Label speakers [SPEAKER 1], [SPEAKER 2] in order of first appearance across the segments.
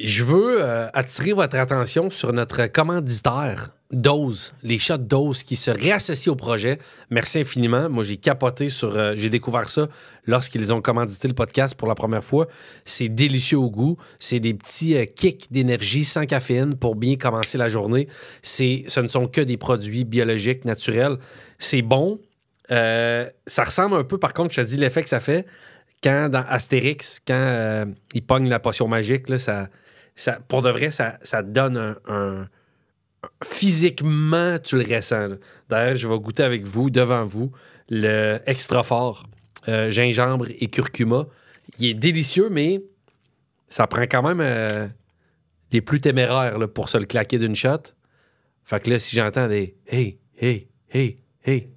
[SPEAKER 1] Je veux attirer votre attention sur notre commanditaire, Dose, les shots Dose qui se réassocient au projet. Merci infiniment. Moi, j'ai capoté sur... j'ai découvert ça lorsqu'ils ont commandité le podcast pour la première fois. C'est délicieux au goût. C'est des petits kicks d'énergie sans caféine pour bien commencer la journée. Ce ne sont que des produits biologiques, naturels. C'est bon. Ça ressemble un peu, par contre, je te dis l'effet que ça fait quand dans Astérix, quand il pogne la potion magique, là, ça, pour de vrai, ça donne un physiquement, tu le ressens. Là. D'ailleurs, je vais goûter avec vous, devant vous, le extra fort gingembre et curcuma. Il est délicieux, mais ça prend quand même les plus téméraires là, pour se le claquer d'une shot. Fait que là, si j'entends des « Hey, hey, hey, hey »,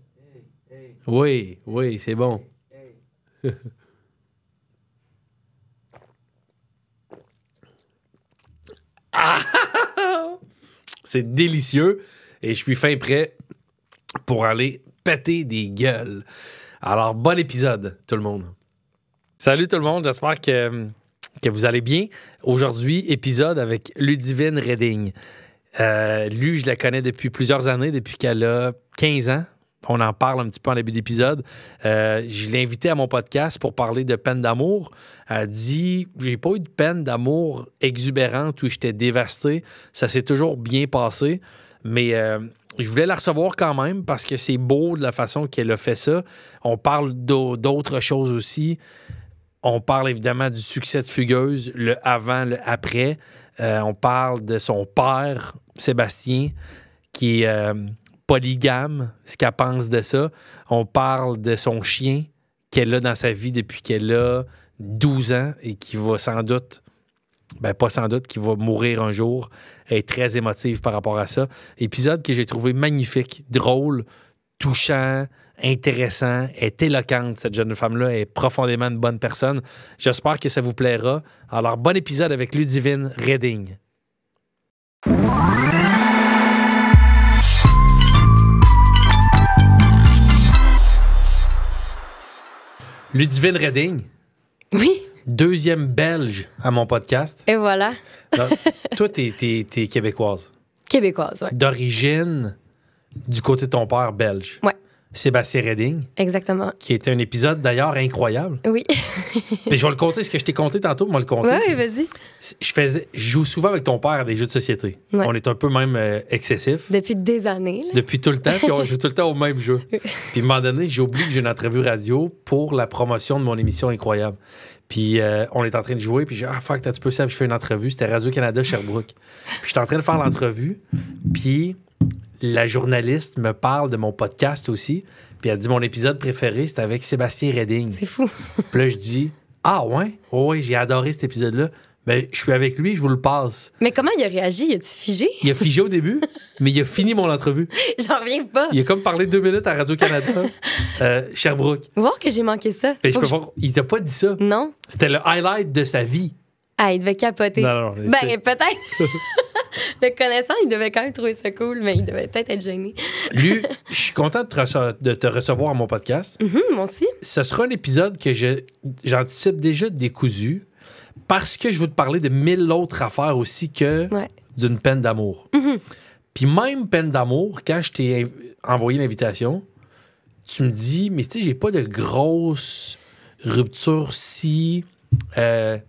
[SPEAKER 1] oui, oui, c'est bon. Ah! C'est délicieux et je suis fin prêt pour aller péter des gueules. Alors, bon épisode, tout le monde. Salut tout le monde, j'espère que vous allez bien. Aujourd'hui, épisode avec Ludivine Reding. Lui, je la connais depuis plusieurs années, depuis qu'elle a 15 ans. On en parle un petit peu en début d'épisode. Je l'ai invité à mon podcast pour parler de peine d'amour. Elle dit « J'ai pas eu de peine d'amour exubérante où j'étais dévasté. Ça s'est toujours bien passé. » Mais je voulais la recevoir quand même parce que c'est beau de la façon qu'elle a fait ça. On parle d'autres choses aussi. On parle évidemment du succès de Fugueuse, le avant, le après. On parle de son père, Sébastien, qui est... polygame, ce qu'elle pense de ça. On parle de son chien qu'elle a dans sa vie depuis qu'elle a 12 ans et qui va sans doute, pas sans doute, qui va mourir un jour. Elle est très émotive par rapport à ça. Épisode que j'ai trouvé magnifique, drôle, touchant, intéressant. Elle est éloquente, cette jeune femme-là. Elle est profondément une bonne personne. J'espère que ça vous plaira. Alors, bon épisode avec Ludivine Reding. Ludivine Reding.
[SPEAKER 2] Oui.
[SPEAKER 1] Deuxième Belge à mon podcast.
[SPEAKER 2] Et voilà.
[SPEAKER 1] Donc, toi, t'es québécoise.
[SPEAKER 2] Québécoise, oui.
[SPEAKER 1] D'origine, du côté de ton père, belge.
[SPEAKER 2] Ouais.
[SPEAKER 1] Sébastien Reding.
[SPEAKER 2] Exactement.
[SPEAKER 1] Qui était un épisode, d'ailleurs, incroyable.
[SPEAKER 2] Oui.
[SPEAKER 1] Mais je vais le compter. Ce que je t'ai compté tantôt, moi le compter.
[SPEAKER 2] Oui, vas-y.
[SPEAKER 1] Je joue souvent avec ton père à des jeux de société. Ouais. On est un peu même excessif.
[SPEAKER 2] Depuis des années. Là.
[SPEAKER 1] Depuis tout le temps. Puis on joue tout le temps au même jeu. Puis à un moment donné, j'ai oublié que j'ai une entrevue radio pour la promotion de mon émission Incroyable. Puis on est en train de jouer. Puis j'ai dit, fuck, t'as un petit peu ça. Puis je fais une entrevue. C'était Radio-Canada Sherbrooke. Puis j'étais en train de faire l'entrevue. Puis la journaliste me parle de mon podcast aussi. Puis elle dit, mon épisode préféré, c'était avec Sébastien Reding.
[SPEAKER 2] C'est fou.
[SPEAKER 1] Puis là, je dis, ah ouais? Oh, oui, j'ai adoré cet épisode-là. Ben, je suis avec lui, je vous le passe.
[SPEAKER 2] Mais comment il a réagi? Il a-tu figé?
[SPEAKER 1] Il a figé au début, mais il a fini mon entrevue.
[SPEAKER 2] J'en reviens pas.
[SPEAKER 1] Il a comme parlé 2 minutes à Radio-Canada, Sherbrooke.
[SPEAKER 2] Voir que j'ai manqué ça.
[SPEAKER 1] Ben, il t'a pas dit ça.
[SPEAKER 2] Non.
[SPEAKER 1] C'était le highlight de sa vie.
[SPEAKER 2] Ah, il devait capoter.
[SPEAKER 1] Non,
[SPEAKER 2] ben, peut-être. Le connaissant, il devait quand même trouver ça cool, mais il devait peut-être être gêné.
[SPEAKER 1] Lui, je suis content de te recevoir à mon podcast.
[SPEAKER 2] Moi aussi.
[SPEAKER 1] Ce sera un épisode que j'anticipe déjà décousu parce que je veux te parler de 1000 autres affaires aussi que d'une peine d'amour. Puis même peine d'amour, quand je t'ai envoyé l'invitation, tu me dis, mais tu sais, j'ai pas de grosse rupture si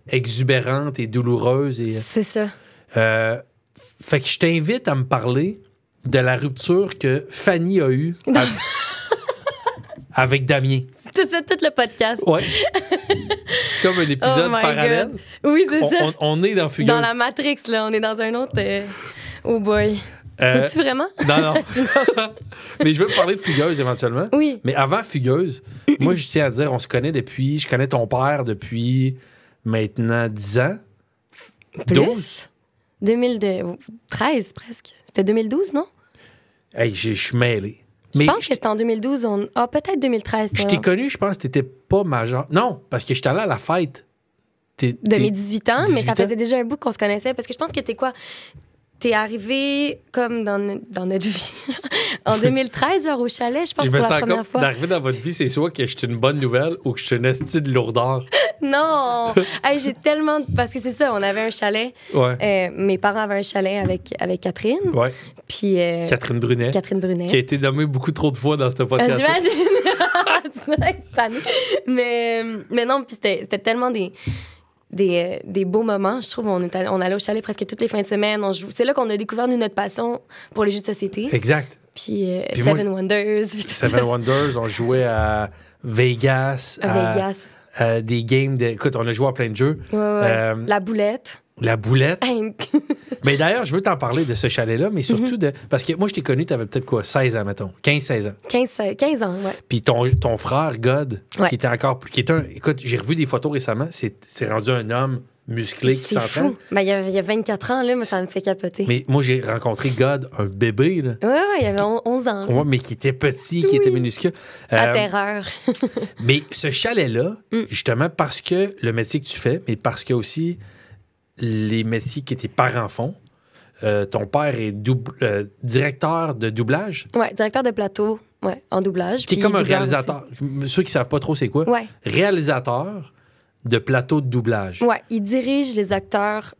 [SPEAKER 1] exubérante et douloureuse.
[SPEAKER 2] C'est ça.
[SPEAKER 1] Fait que je t'invite à me parler de la rupture que Fanny a eue avec Damien.
[SPEAKER 2] Tout ça, tout le podcast.
[SPEAKER 1] Ouais. C'est comme un épisode parallèle.
[SPEAKER 2] God. Oui, c'est ça.
[SPEAKER 1] On est dans Fugueuse.
[SPEAKER 2] Dans la Matrix, là. On est dans un autre... Oh boy. Veux-tu vraiment?
[SPEAKER 1] Non. Mais je veux me parler de Fugueuse éventuellement.
[SPEAKER 2] Oui.
[SPEAKER 1] Mais avant Fugueuse, moi, je tiens à dire, on se connaît depuis... Je connais ton père depuis maintenant 10 ans.
[SPEAKER 2] Plus?
[SPEAKER 1] 12?
[SPEAKER 2] 2013 presque. C'était 2012, non?
[SPEAKER 1] Hey, je suis mêlé.
[SPEAKER 2] Je pense que c'était en 2012. Peut-être 2013.
[SPEAKER 1] Je t'ai connu, je pense que t'étais pas majeur. Non, parce que j'étais allé à la fête.
[SPEAKER 2] De mes 18 ans, mais ça faisait déjà un bout qu'on se connaissait. Parce que je pense que t'es quoi? t'es arrivé comme dans notre vie. En 2013, genre au chalet, je pense,
[SPEAKER 1] Je
[SPEAKER 2] pour
[SPEAKER 1] me
[SPEAKER 2] la
[SPEAKER 1] sens
[SPEAKER 2] première
[SPEAKER 1] comme
[SPEAKER 2] fois.
[SPEAKER 1] d'arriver dans votre vie, c'est soit que je suis une bonne nouvelle ou que je suis une esti de lourdeur.
[SPEAKER 2] Non! Hey, j'ai tellement... Parce que c'est ça, on avait un chalet.
[SPEAKER 1] Ouais.
[SPEAKER 2] Mes parents avaient un chalet avec Catherine.
[SPEAKER 1] Ouais.
[SPEAKER 2] Puis...
[SPEAKER 1] Catherine Brunet.
[SPEAKER 2] Catherine Brunet.
[SPEAKER 1] Qui a été nommée beaucoup trop de fois dans ce podcast.
[SPEAKER 2] J'imagine. Tu dois être tanné. Mais non, puis c'était tellement des beaux moments. Je trouve on allait au chalet presque toutes les fins de semaine. C'est là qu'on a découvert notre passion pour les jeux de société.
[SPEAKER 1] Exact.
[SPEAKER 2] Puis
[SPEAKER 1] Puis
[SPEAKER 2] Seven Wonders.
[SPEAKER 1] Seven Wonders, on jouait à Vegas.
[SPEAKER 2] Vegas.
[SPEAKER 1] Des games. Écoute, on a joué à plein de jeux.
[SPEAKER 2] Ouais. La boulette.
[SPEAKER 1] La boulette. Mais d'ailleurs, je veux t'en parler de ce chalet-là, mais surtout de... Parce que moi, je t'ai connu, t'avais peut-être quoi, 16 ans, mettons. 15-16 ans.
[SPEAKER 2] 15 ans, ouais.
[SPEAKER 1] Puis ton frère, God,
[SPEAKER 2] Ouais.
[SPEAKER 1] qui était encore plus... Écoute, j'ai revu des photos récemment, c'est rendu un homme musclé qui
[SPEAKER 2] C'est
[SPEAKER 1] s'entraîne.
[SPEAKER 2] fou. Ben, il y a 24 ans, là, mais ça me fait capoter.
[SPEAKER 1] Mais moi, j'ai rencontré God, un bébé, là.
[SPEAKER 2] Ouais, il y avait 11 ans. Là.
[SPEAKER 1] Ouais, mais qui était petit, qui était minuscule.
[SPEAKER 2] La terreur.
[SPEAKER 1] Mais ce chalet-là, justement, parce que le métier que tu fais, mais parce que aussi les métiers que tes parents font, ton père est directeur de doublage.
[SPEAKER 2] Ouais, directeur de plateau, ouais, en doublage.
[SPEAKER 1] Qui est
[SPEAKER 2] puis
[SPEAKER 1] comme un
[SPEAKER 2] doubleur
[SPEAKER 1] réalisateur. Ceux qui savent pas trop c'est quoi.
[SPEAKER 2] aussi. Ouais.
[SPEAKER 1] Réalisateur de plateau de doublage.
[SPEAKER 2] Ouais, il dirige les acteurs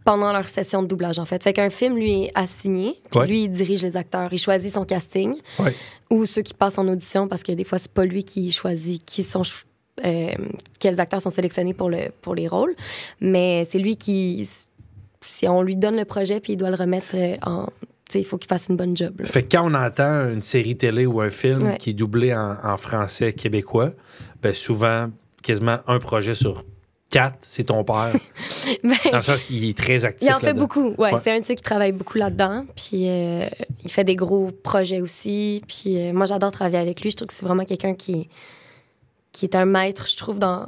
[SPEAKER 2] pendant leur session de doublage, en fait. Fait qu'un film, lui, est assigné. Puis
[SPEAKER 1] Ouais.
[SPEAKER 2] lui, il dirige les acteurs. Il choisit son casting.
[SPEAKER 1] Ouais.
[SPEAKER 2] Ou ceux qui passent en audition, parce que des fois, c'est pas lui qui choisit quels acteurs sont sélectionnés pour les rôles. Mais c'est lui qui... Si on lui donne le projet, puis il doit le remettre en... Tu sais, il faut qu'il fasse une bonne job. Là.
[SPEAKER 1] Fait que quand on entend une série télé ou un film
[SPEAKER 2] Ouais.
[SPEAKER 1] qui est doublé en français québécois, ben souvent, quasiment un projet sur 4, c'est ton père.
[SPEAKER 2] Ben,
[SPEAKER 1] Dans le sens qu'il est très actif
[SPEAKER 2] il en fait
[SPEAKER 1] là-dedans.
[SPEAKER 2] beaucoup. Ouais,
[SPEAKER 1] Ouais.
[SPEAKER 2] c'est un de ceux qui travaille beaucoup là-dedans. Puis il fait des gros projets aussi. Puis moi, j'adore travailler avec lui. Je trouve que c'est vraiment quelqu'un qui est un maître, je trouve, dans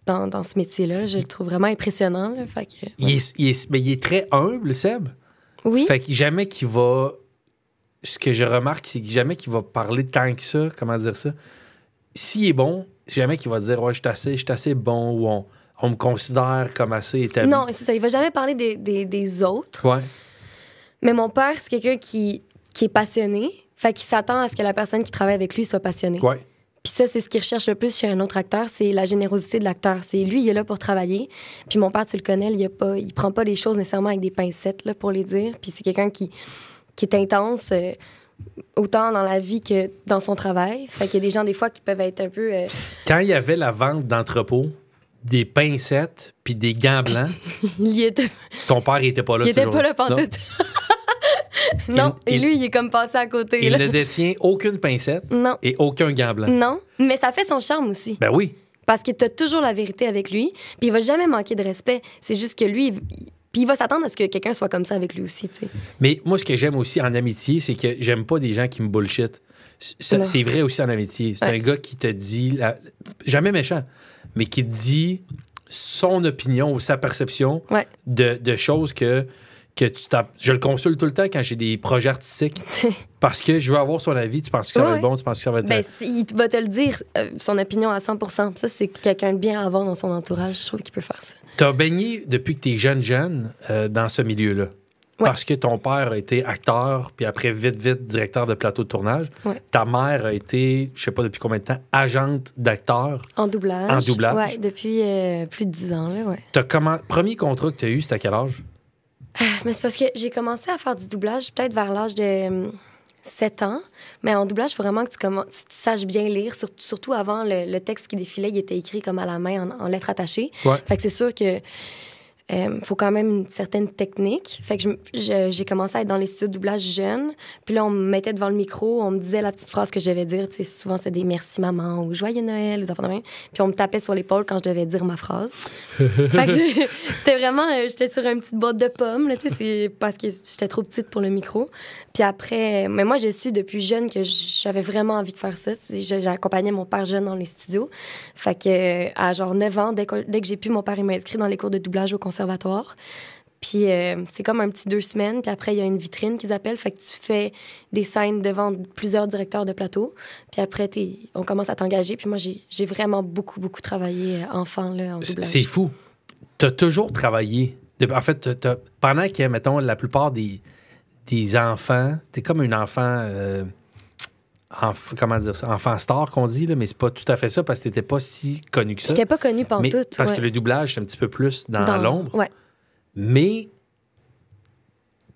[SPEAKER 2] ce métier-là. Je le trouve vraiment impressionnant. Là. Fait que, ouais.
[SPEAKER 1] Il est très humble, Seb.
[SPEAKER 2] Oui.
[SPEAKER 1] Fait que jamais qu'il va... Ce que je remarque, c'est que jamais qu'il va parler tant que ça, comment dire ça. S'il est bon, c'est jamais qu'il va dire « Ouais, je suis assez bon » ou on me considère comme assez établi.
[SPEAKER 2] Non, c'est ça. Il va jamais parler des autres.
[SPEAKER 1] Ouais.
[SPEAKER 2] Mais mon père, c'est quelqu'un qui est passionné. Fait qu'il s'attend à ce que la personne qui travaille avec lui soit passionnée.
[SPEAKER 1] Ouais.
[SPEAKER 2] Puis ça, c'est ce qu'il recherche le plus chez un autre acteur, c'est la générosité de l'acteur. C'est lui, il est là pour travailler. Puis mon père, tu le connais, il prend pas les choses nécessairement avec des pincettes là, pour les dire. Puis c'est quelqu'un qui est intense, autant dans la vie que dans son travail. Fait qu'il y a des gens, des fois, qui peuvent être un peu...
[SPEAKER 1] Quand il y avait la vente d'entrepôt, des pincettes puis des gants blancs,
[SPEAKER 2] il était
[SPEAKER 1] ton père, il était pas là
[SPEAKER 2] il était
[SPEAKER 1] toujours.
[SPEAKER 2] pas là pantoute. Non, et lui, il est comme passé à côté.
[SPEAKER 1] Il
[SPEAKER 2] là.
[SPEAKER 1] ne détient aucune pincette
[SPEAKER 2] Non,
[SPEAKER 1] et aucun gant blanc.
[SPEAKER 2] non. Mais ça fait son charme aussi.
[SPEAKER 1] Ben oui.
[SPEAKER 2] Parce que t'as toujours la vérité avec lui. Puis il va jamais manquer de respect. C'est juste que lui... Puis il va s'attendre à ce que quelqu'un soit comme ça avec lui aussi, tu sais.
[SPEAKER 1] Mais moi, ce que j'aime aussi en amitié, c'est que j'aime pas des gens qui me bullshit.
[SPEAKER 2] Non.
[SPEAKER 1] C'est vrai aussi en amitié. C'est
[SPEAKER 2] Ouais.
[SPEAKER 1] un gars qui te dit, jamais méchant, mais qui te dit son opinion ou sa perception
[SPEAKER 2] Ouais.
[SPEAKER 1] de choses que tu tapes. Je le consulte tout le temps quand j'ai des projets artistiques parce que je veux avoir son avis. Tu penses que ça va
[SPEAKER 2] Ouais.
[SPEAKER 1] être bon? Tu penses que ça va être...
[SPEAKER 2] Ben, il va te le dire, son opinion à 100%. Ça, c'est quelqu'un de bien à avoir dans son entourage. Je trouve qu'il peut faire ça.
[SPEAKER 1] T'as baigné depuis que t'es jeune dans ce milieu-là.
[SPEAKER 2] Ouais.
[SPEAKER 1] Parce que ton père a été acteur, puis après, vite, directeur de plateau de tournage.
[SPEAKER 2] Ouais.
[SPEAKER 1] Ta mère a été, je sais pas depuis combien de temps, agente d'acteur.
[SPEAKER 2] En doublage.
[SPEAKER 1] En doublage.
[SPEAKER 2] Ouais, depuis plus de 10 ans, là, ouais.
[SPEAKER 1] Premier contrat que t'as eu, c'était à quel âge?
[SPEAKER 2] Mais c'est parce que j'ai commencé à faire du doublage peut-être vers l'âge de 7 ans. Mais en doublage, il faut vraiment que tu saches bien lire. Surtout avant, le texte qui défilait, il était écrit comme à la main, en lettres attachées.
[SPEAKER 1] Ouais.
[SPEAKER 2] Fait que c'est sûr que faut quand même une certaine technique. Fait que j'ai commencé à être dans les studios de doublage jeune. Puis là, on me mettait devant le micro, on me disait la petite phrase que je devais dire. Tu sais, souvent, c'était des merci maman ou joyeux Noël ou des affaires de même. Puis on me tapait sur l'épaule quand je devais dire ma phrase. Fait que c'était vraiment... j'étais sur une petite boîte de pommes, là, tu sais, c'est parce que j'étais trop petite pour le micro. Puis après... Mais moi, j'ai su depuis jeune que j'avais vraiment envie de faire ça. J'ai accompagné mon père jeune dans les studios. Fait que à genre 9 ans, dès que j'ai pu, mon père il m'a inscrit dans les cours de doublage au conservatoire. Puis c'est comme un petit 2 semaines. Puis après, il y a une vitrine qu'ils appellent. Fait que tu fais des scènes devant plusieurs directeurs de plateau. Puis après, on commence à t'engager. Puis moi, j'ai vraiment beaucoup travaillé enfant là, en doublage.
[SPEAKER 1] C'est fou. T'as toujours travaillé. En fait, pendant que, mettons, la plupart des enfants, t'es comme un enfant... comment dire ça? Enfant star qu'on dit, là, mais c'est pas tout à fait ça parce que t'étais pas si connu que ça.
[SPEAKER 2] J'étais pas connue pantoute.
[SPEAKER 1] Parce que le doublage, c'est un petit peu plus dans l'ombre.
[SPEAKER 2] Ouais.
[SPEAKER 1] Mais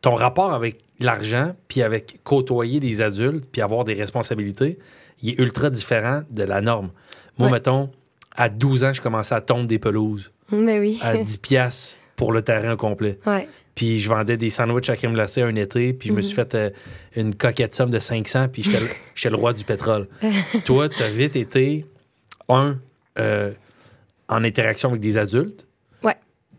[SPEAKER 1] ton rapport avec l'argent, puis avec côtoyer des adultes, puis avoir des responsabilités, il est ultra différent de la norme. Moi, mettons, à 12 ans, je commençais à tondre des pelouses.
[SPEAKER 2] Mais oui.
[SPEAKER 1] À 10 piastres pour le terrain complet.
[SPEAKER 2] Ouais.
[SPEAKER 1] Puis je vendais des sandwichs à crème glacée un été, puis je me suis fait une coquette somme de 500, puis j'étais le roi du pétrole. Toi, tu as vite été, en interaction avec des adultes.
[SPEAKER 2] Ouais.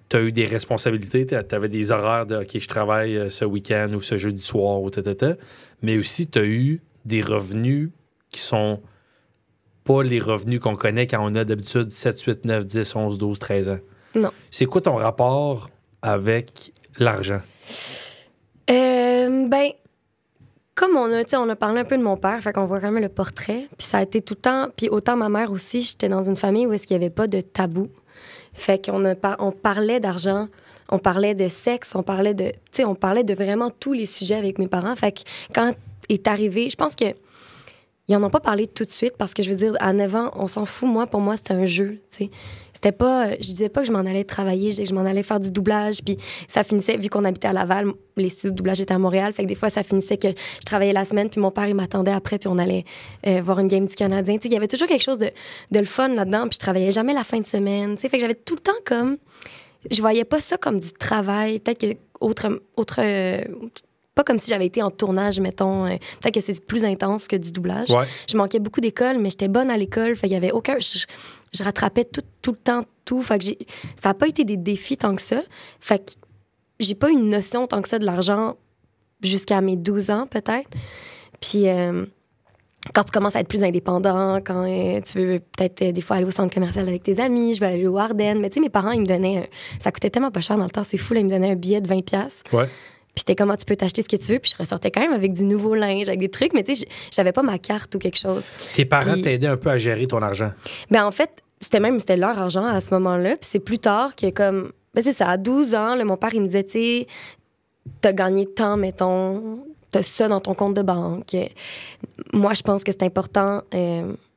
[SPEAKER 1] Tu as eu des responsabilités, tu avais des horaires de « OK, je travaille ce week-end ou ce jeudi soir » ou tata. Mais aussi, tu as eu des revenus qui sont pas les revenus qu'on connaît quand on a d'habitude 7, 8, 9, 10, 11, 12, 13 ans.
[SPEAKER 2] Non.
[SPEAKER 1] C'est quoi ton rapport avec l'argent?
[SPEAKER 2] Ben, comme on a parlé un peu de mon père, fait qu'on voit quand même le portrait. Puis ça a été tout le temps... Puis autant ma mère aussi, j'étais dans une famille où est-ce qu'il n'y avait pas de tabou. Fait on parlait d'argent, on parlait de sexe, on parlait de vraiment tous les sujets avec mes parents. Fait que quand est arrivé, je pense que ils en ont pas parlé tout de suite parce que je veux dire, à 9 ans, on s'en fout. Pour moi, c'était un jeu, tu sais. C'était pas... Je disais pas que je m'en allais travailler, je disais que je m'en allais faire du doublage. Puis ça finissait, vu qu'on habitait à Laval, les studios de doublage étaient à Montréal. Fait que des fois, ça finissait que je travaillais la semaine, puis mon père, il m'attendait après, puis on allait voir une game du Canadien. Tu sais, il y avait toujours quelque chose de le fun là-dedans, puis je travaillais jamais la fin de semaine. Tu sais, fait que j'avais tout le temps comme... Je voyais pas ça comme du travail. Peut-être que pas comme si j'avais été en tournage, mettons. Peut-être que c'est plus intense que du doublage.
[SPEAKER 1] Ouais.
[SPEAKER 2] Je manquais beaucoup d'école, mais j'étais bonne à l'école. Fait qu'il y avait aucun... Je rattrapais tout le temps, tout. Fait que ça n'a pas été des défis tant que ça. Fait que j'ai pas une notion tant que ça de l'argent jusqu'à mes 12 ans, peut-être. Puis quand tu commences à être plus indépendant, quand tu veux peut-être des fois aller au centre commercial avec tes amis, je vais aller au Ardennes. Mais tu sais, mes parents, ils me donnaient... ça coûtait tellement pas cher dans le temps, c'est fou. Là, ils me donnaient un billet de 20$.
[SPEAKER 1] Ouais.
[SPEAKER 2] Puis c'était comment tu peux t'acheter ce que tu veux. Puis je ressortais quand même avec du nouveau linge, avec des trucs. Mais tu sais, j'avais pas ma carte ou quelque chose.
[SPEAKER 1] Tes parents t'aidaient un peu à gérer ton argent?
[SPEAKER 2] Ben en fait, c'était leur argent à ce moment-là. Puis c'est plus tard que comme... Ben c'est ça, à 12 ans, là, mon père, il me disait, tu sais, t'as gagné tant, mettons, t'as ça dans ton compte de banque. Moi, je pense que c'est important...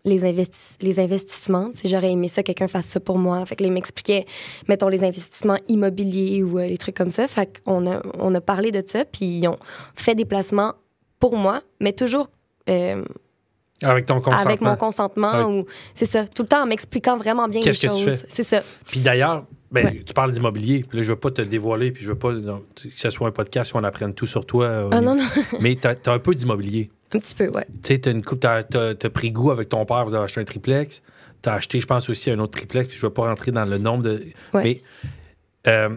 [SPEAKER 2] les investissements. Si j'aurais aimé ça, quelqu'un fasse ça pour moi. Fait que là, il m'expliquait, mettons, les investissements immobiliers ou les trucs comme ça. Fait qu'on a parlé de ça, puis ils ont fait des placements pour moi, mais toujours...
[SPEAKER 1] avec ton consentement.
[SPEAKER 2] Avec mon consentement. Ou, c'est ça. Tout le temps en m'expliquant vraiment bien les choses.
[SPEAKER 1] Qu'est-ce que tu fais?
[SPEAKER 2] C'est ça.
[SPEAKER 1] Puis d'ailleurs, tu parles d'immobilier. Puis là, je veux pas te dévoiler, puis je veux pas que ce soit un podcast où on apprenne tout sur toi.
[SPEAKER 2] Non.
[SPEAKER 1] Mais t'as un peu d'immobilier.
[SPEAKER 2] Un petit peu, ouais.
[SPEAKER 1] Tu sais, t'as pris goût avec ton père, vous avez acheté un triplex. T'as acheté, je pense, aussi un autre triplex. Puis je vais pas rentrer dans le nombre de...
[SPEAKER 2] Ouais.
[SPEAKER 1] Mais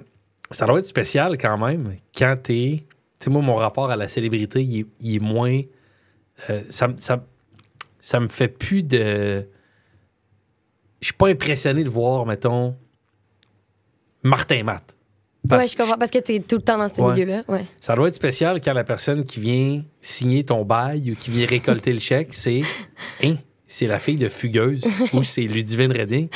[SPEAKER 1] ça doit être spécial quand même quand t'es... Tu sais, moi, mon rapport à la célébrité, il est moins... Ça me fait plus de... Je suis pas impressionné de voir, mettons, Martin Matt.
[SPEAKER 2] Ouais, je comprends, parce que t'es tout le temps dans ce milieu-là. Ouais.
[SPEAKER 1] Ça doit être spécial quand la personne qui vient signer ton bail ou qui vient récolter le chèque, c'est la fille de Fugueuse ou c'est Ludivine Redding.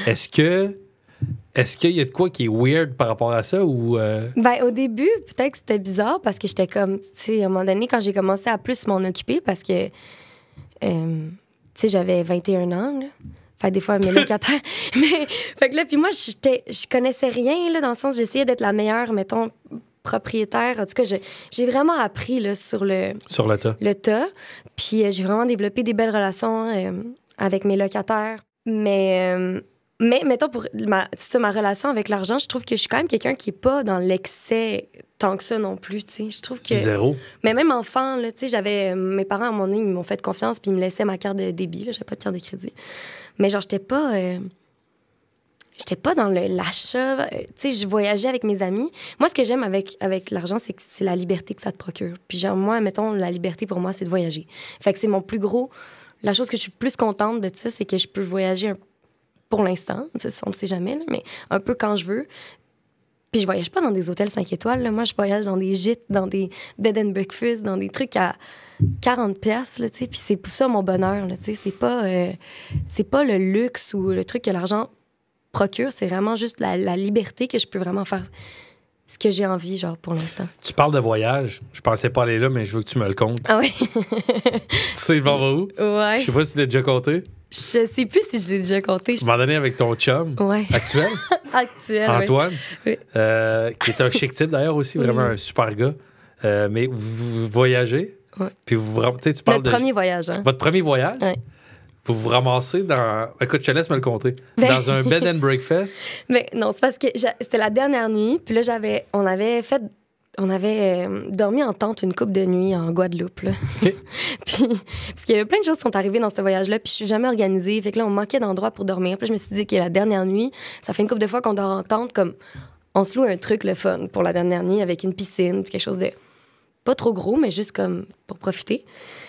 [SPEAKER 1] Est-ce qu'il y a de quoi qui est weird par rapport à ça ou...
[SPEAKER 2] Ben, au début, peut-être que c'était bizarre parce que j'étais comme, tu sais, à un moment donné, quand j'ai commencé à plus m'en occuper, parce que, tu sais, j'avais 21 ans, là. Fait que des fois, mes locataires... Mais, fait que là, puis moi, je connaissais rien, là, dans le sens, j'essayais d'être la meilleure, mettons, propriétaire. En tout cas, j'ai vraiment appris, là, sur le
[SPEAKER 1] tas.
[SPEAKER 2] Le tas. Puis j'ai vraiment développé des belles relations avec mes locataires. Mais mettons, pour ma relation avec l'argent, je trouve que je suis quand même quelqu'un qui est pas dans l'excès tant que ça non plus, tu sais. Je trouve que...
[SPEAKER 1] Zéro.
[SPEAKER 2] Mais même enfant, là, tu sais, mes parents, à un moment donné, ils m'ont fait confiance puis ils me laissaient ma carte de débit, là. J'avais pas de carte de crédit. Mais genre, j'étais pas dans l'achat. Tu sais, je voyageais avec mes amis. Moi, ce que j'aime avec l'argent, c'est que c'est la liberté que ça te procure. Puis genre, moi, mettons, la liberté pour moi, c'est de voyager. Fait que c'est mon plus gros... La chose que je suis plus contente de ça, c'est que je peux voyager pour l'instant. On ne sait jamais, là, mais un peu quand je veux. Puis je voyage pas dans des hôtels 5 étoiles. Là. Moi, je voyage dans des gîtes, dans des bed and breakfast, dans des trucs à 40$, là, tu sais. Puis c'est pour ça mon bonheur, là, tu sais. C'est pas le luxe ou le truc que l'argent procure. C'est vraiment juste la liberté que je peux vraiment faire ce que j'ai envie, genre, pour l'instant.
[SPEAKER 1] Tu parles de voyage. Je pensais pas aller là, mais je veux que tu me le comptes.
[SPEAKER 2] Ah oui?
[SPEAKER 1] Tu sais, il va où?
[SPEAKER 2] Ouais.
[SPEAKER 1] Je sais pas si tu l'as déjà compté.
[SPEAKER 2] Je sais plus si je l'ai déjà compté.
[SPEAKER 1] Je m'en donnais avec ton chum
[SPEAKER 2] Ouais.
[SPEAKER 1] actuel,
[SPEAKER 2] Actuel,
[SPEAKER 1] Antoine,
[SPEAKER 2] Oui.
[SPEAKER 1] qui est un chic type d'ailleurs aussi, vraiment un super gars. Mais vous voyagez,
[SPEAKER 2] Ouais.
[SPEAKER 1] puis tu parles
[SPEAKER 2] Notre premier voyage, hein?
[SPEAKER 1] votre premier voyage.
[SPEAKER 2] Ouais.
[SPEAKER 1] Vous vous ramassez dans... Écoute, je te laisse me le compter.
[SPEAKER 2] Ben-
[SPEAKER 1] Dans un bed and breakfast.
[SPEAKER 2] Mais non, c'est parce que c'était la dernière nuit, puis là, on avait dormi en tente une couple de nuits en Guadeloupe, là.
[SPEAKER 1] OK.
[SPEAKER 2] Puis, parce qu'il y avait plein de choses qui sont arrivées dans ce voyage-là, puis je suis jamais organisée. Fait que là, on manquait d'endroits pour dormir. Puis là, je me suis dit que la dernière nuit, ça fait une couple de fois qu'on dort en tente, comme on se loue un truc le fun pour la dernière nuit avec une piscine, puis quelque chose de pas trop gros, mais juste comme pour profiter.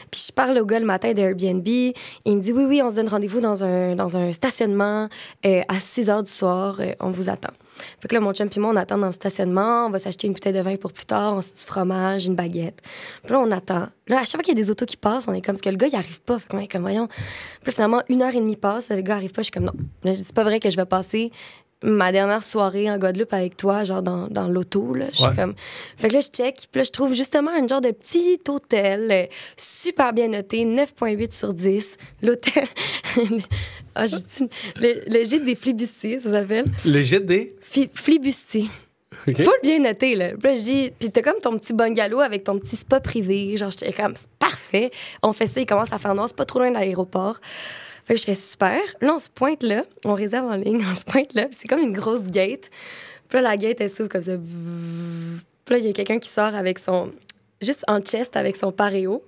[SPEAKER 2] Puis je parle au gars le matin d'Airbnb. Il me dit oui, on se donne rendez-vous dans un stationnement à 6 h du soir. On vous attend. Fait que là, mon chum et moi, on attend dans le stationnement. On va s'acheter une bouteille de vin pour plus tard, ensuite du fromage, une baguette. Puis là, on attend. Là, à chaque fois qu'il y a des autos qui passent, on est comme, parce que le gars, il arrive pas. Fait qu'on est comme, voyons. Puis là, finalement, 1h30 passe, le gars arrive pas. Je suis comme, non. Là, je dis, c'est pas vrai que je vais passer ma dernière soirée en Guadeloupe avec toi, genre dans l'auto, là. Je suis comme... Fait que là, je check, puis là, je trouve justement un genre de petit hôtel super bien noté, 9,8 sur 10. L'hôtel... Ah, j'ai dit... Le gîte des Flibustiers, ça s'appelle.
[SPEAKER 1] Le gîte des...
[SPEAKER 2] Flibustiers.
[SPEAKER 1] OK.
[SPEAKER 2] Full bien noté, là. Puis là, je dis... Puis t'as comme ton petit bungalow avec ton petit spa privé. Genre, j'étais comme, c'est parfait. On fait ça, il commence à faire noir. C'est pas trop loin de l'aéroport. Fait que je fais super. Là, on se pointe là. On réserve en ligne. On se pointe là. C'est comme une grosse gate. Puis là, la gate, elle s'ouvre comme ça. Puis là, il y a quelqu'un qui sort avec son... Juste en chest avec son paréo.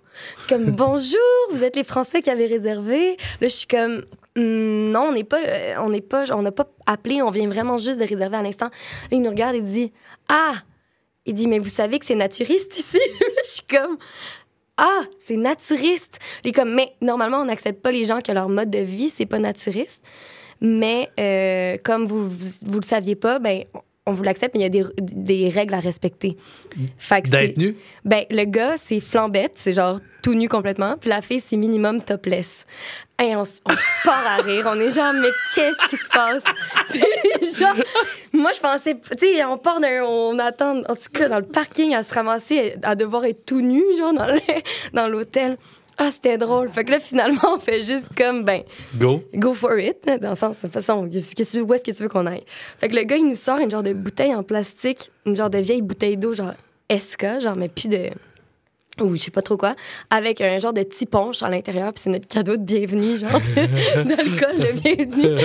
[SPEAKER 2] Comme, bonjour, vous êtes les Français qui avaient réservé. Là, je suis comme... non, on n'a pas appelé. On vient vraiment juste de réserver à l'instant. Là, il nous regarde et dit, ah! Il dit, mais vous savez que c'est naturiste ici? Là, je suis comme... Ah, c'est naturiste. Il est comme, mais normalement, on n'accepte pas les gens que leur mode de vie, c'est pas naturiste. Mais comme vous le saviez pas, ben on vous l'accepte, mais il y a des règles à respecter. Fait que
[SPEAKER 1] D'être nu?
[SPEAKER 2] Ben, le gars, c'est flambette, c'est genre tout nu complètement. Puis la fille, c'est minimum topless. Et on part à rire. On est genre, mais qu'est-ce qui se passe? C'est genre, moi, je pensais, tu sais, on attend, en tout cas, dans le parking, à se ramasser, à devoir être tout nu, genre, dans l'hôtel. Ah, c'était drôle. Fait que là, finalement, on fait juste comme, ben... Go for it. Là, dans le sens, de toute façon, où est-ce que tu veux qu'on aille? Fait que le gars, il nous sort une genre de bouteille en plastique, une genre de vieille bouteille d'eau, genre SK, genre, mais plus de... ou je sais pas trop quoi, avec un genre de petit punch à l'intérieur, puis c'est notre cadeau de bienvenue, genre d'alcool de bienvenue.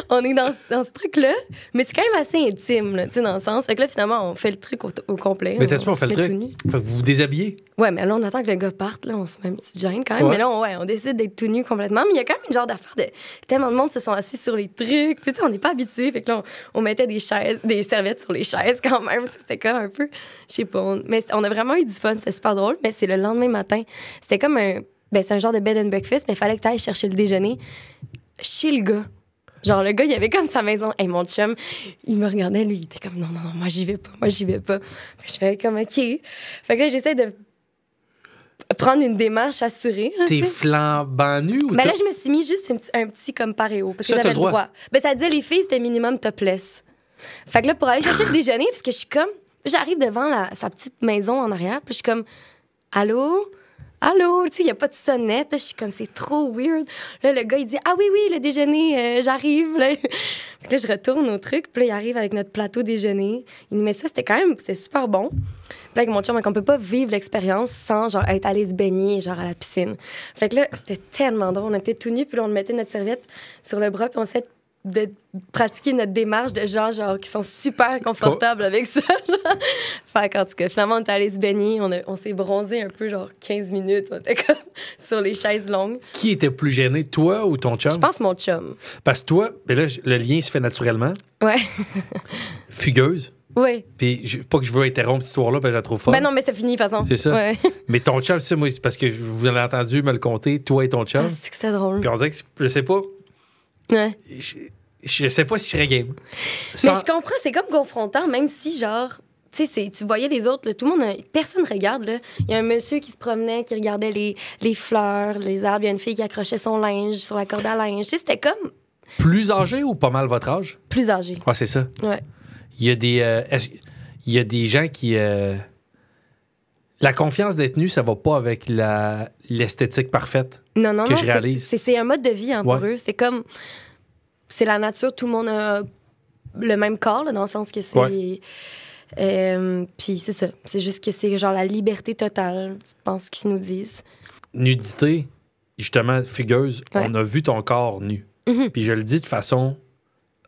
[SPEAKER 2] On est dans ce truc-là, mais c'est quand même assez intime, tu sais, dans le sens. Fait que là, finalement, on fait le truc au complet.
[SPEAKER 1] Mais t'as-tu pas, on fait le truc? Fait que vous vous déshabillez?
[SPEAKER 2] Ouais, mais là, on attend que le gars parte, là, on se met une petite gêne quand même.
[SPEAKER 1] Ouais.
[SPEAKER 2] Mais là, on décide d'être tout nu complètement. Mais il y a quand même une genre d'affaire de... Tellement de monde se sont assis sur les trucs. Puis, tu sais, on n'est pas habitués. Fait que là, on mettait des serviettes sur les chaises quand même. C'était comme un peu... Je sais pas. Mais on a vraiment eu du fun. C'était super drôle. Mais c'est le lendemain matin. C'était comme un... Ben, c'est un genre de bed and breakfast, mais il fallait que tu ailles chercher le déjeuner chez le gars. Genre, le gars, il avait comme sa maison. Et mon chum, il me regardait, lui, il était comme, non, moi, j'y vais pas. Fait que je fais comme, OK. Fait que là, j'essaie de prendre une démarche assurée. Là,
[SPEAKER 1] T'es
[SPEAKER 2] tu sais.
[SPEAKER 1] flambant nu ou
[SPEAKER 2] Ben là, je me suis mis juste un petit comme paréo, parce que
[SPEAKER 1] Ça, t'as
[SPEAKER 2] j'avais
[SPEAKER 1] le
[SPEAKER 2] le
[SPEAKER 1] droit.
[SPEAKER 2] droit. Ben, ça disait, les filles, c'était minimum topless. Fait que là, pour aller chercher le déjeuner, parce que je suis comme, j'arrive devant sa petite maison en arrière, puis je suis comme, allô? Allô, tu sais, il n'y a pas de sonnette. Là, je suis comme, c'est trop weird. Là, le gars, il dit, ah oui, le déjeuner, j'arrive. Là. Fait que là, je retourne au truc. Puis là, il arrive avec notre plateau déjeuner. Il nous met ça, c'était super bon. Puis là, avec mon chum, on peut pas vivre l'expérience sans, genre, être allé se baigner, genre, à la piscine. Fait que là, c'était tellement drôle. On était tout nus, puis là, on mettait notre serviette sur le bras, puis on s'est de pratiquer notre démarche de gens genre qui sont super confortables avec ça. Fait qu'en tout cas, finalement, on est allé se baigner, on s'est bronzé un peu, genre 15 minutes, on était comme sur les chaises longues.
[SPEAKER 1] Qui était plus gêné, toi ou ton chum?
[SPEAKER 2] Je pense mon chum.
[SPEAKER 1] Parce que toi, ben là, le lien se fait naturellement.
[SPEAKER 2] Ouais.
[SPEAKER 1] Fugueuse.
[SPEAKER 2] Oui.
[SPEAKER 1] Puis, pas que je veux interrompre cette histoire-là, parce que je la trouve folle.
[SPEAKER 2] Ben non, mais c'est fini, de toute façon.
[SPEAKER 1] C'est ça.
[SPEAKER 2] Ouais.
[SPEAKER 1] Mais ton chum, c'est ça, moi, c'est parce que vous l'avez entendu me le conter, toi et ton chum.
[SPEAKER 2] Ah, c'est que c'est drôle.
[SPEAKER 1] Puis on dirait que, je sais pas,
[SPEAKER 2] Ouais.
[SPEAKER 1] je sais pas si je serais game.
[SPEAKER 2] Mais je comprends, c'est comme confrontant, même si, genre, tu sais, tu voyais les autres, là, tout le monde, personne regarde, là. Il y a un monsieur qui se promenait, qui regardait les fleurs, les arbres, il y a une fille qui accrochait son linge sur la corde à linge. Tu sais, c'était comme
[SPEAKER 1] Plus âgé ou pas mal votre âge?
[SPEAKER 2] plus âgé.
[SPEAKER 1] Ah, c'est ça.
[SPEAKER 2] Ouais.
[SPEAKER 1] Il y a des... il y a des gens qui... la confiance d'être nu, ça va pas avec l'esthétique parfaite
[SPEAKER 2] Non,
[SPEAKER 1] que je réalise.
[SPEAKER 2] C'est un mode de vie pour eux. C'est comme... C'est la nature, tout le monde a le même corps, là, dans le sens que c'est...
[SPEAKER 1] Ouais.
[SPEAKER 2] Puis c'est ça. C'est juste que c'est genre la liberté totale, je pense qu'ils nous disent.
[SPEAKER 1] Nudité, justement, fugueuse,
[SPEAKER 2] Ouais.
[SPEAKER 1] on a vu ton corps nu.
[SPEAKER 2] Mhm.
[SPEAKER 1] Puis je le dis de façon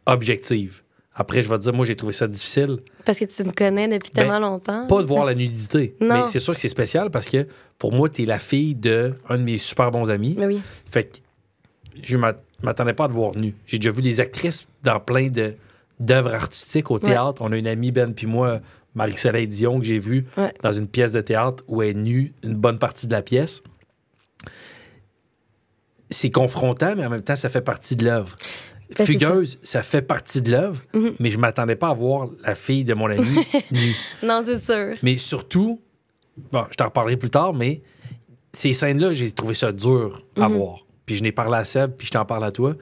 [SPEAKER 1] objective. Après, je vais te dire, moi, j'ai trouvé ça difficile.
[SPEAKER 2] Parce que tu me connais depuis tellement longtemps.
[SPEAKER 1] Pas de voir la nudité.
[SPEAKER 2] Non.
[SPEAKER 1] Mais c'est sûr que c'est spécial parce que pour moi, t'es la fille d'un de mes super bons amis.
[SPEAKER 2] Mais oui.
[SPEAKER 1] Fait que je m'attendais pas à te voir nu. J'ai déjà vu des actrices dans plein d'œuvres artistiques au théâtre. On a une amie, Ben, puis moi, Marie-Soleil Dion, que j'ai vue dans une pièce de théâtre où elle est nue une bonne partie de la pièce. C'est confrontant, mais en même temps, ça fait partie de l'œuvre.
[SPEAKER 2] Ben,
[SPEAKER 1] Fugueuse, ça fait partie de l'œuvre, mais je m'attendais pas à voir la fille de mon ami nue.
[SPEAKER 2] Non, c'est sûr.
[SPEAKER 1] Mais surtout, bon, je t'en reparlerai plus tard, mais ces scènes-là, j'ai trouvé ça dur à voir. Puis je n'ai parlé à Seb, puis je t'en parle à toi.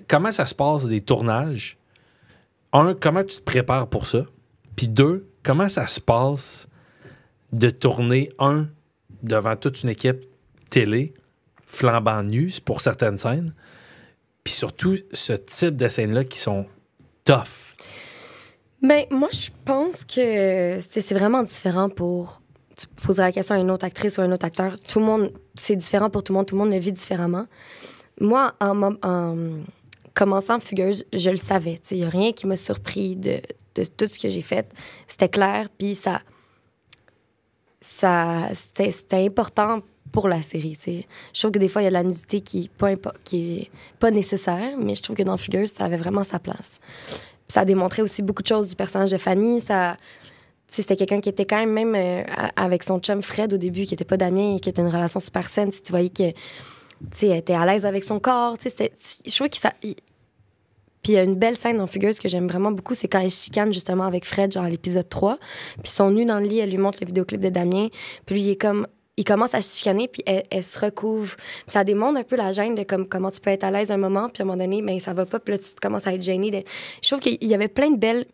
[SPEAKER 1] Comment ça se passe des tournages? Un, comment tu te prépares pour ça? Puis deux, comment ça se passe de tourner, devant toute une équipe télé, flambant nu pour certaines scènes, puis surtout ce type de scènes-là qui sont tough.
[SPEAKER 2] Ben, moi, je pense que c'est vraiment différent pour... Tu poserais la question à une autre actrice ou à un autre acteur. Tout le monde, c'est différent pour tout le monde le vit différemment. Moi, en commençant Fugueuse, je le savais. Il n'y a rien qui m'a surpris de tout ce que j'ai fait. C'était clair, puis c'était important pour la série. T'sais. Je trouve que des fois, il y a de la nudité qui est pas nécessaire, mais je trouve que dans Fugueuse, ça avait vraiment sa place. Puis ça a démontré aussi beaucoup de choses du personnage de Fanny. C'était quelqu'un qui était quand même avec son chum Fred au début, qui n'était pas Damien, et qui était une relation super saine. Tu voyais que elle était à l'aise avec son corps. Je trouve que ça... Puis il y a une belle scène dans Fugueuse que j'aime vraiment beaucoup, c'est quand elle chicane justement avec Fred, genre à l'épisode 3. Puis ils sont nus dans le lit, elle lui montre le vidéoclip de Damien. Puis lui, il commence à se chicaner, puis elle se recouvre. Puis ça démontre un peu la gêne de comment tu peux être à l'aise un moment, puis à un moment donné, ben, ça va pas, puis là, tu commences à être gênée. Je trouve qu'il y avait plein de belles...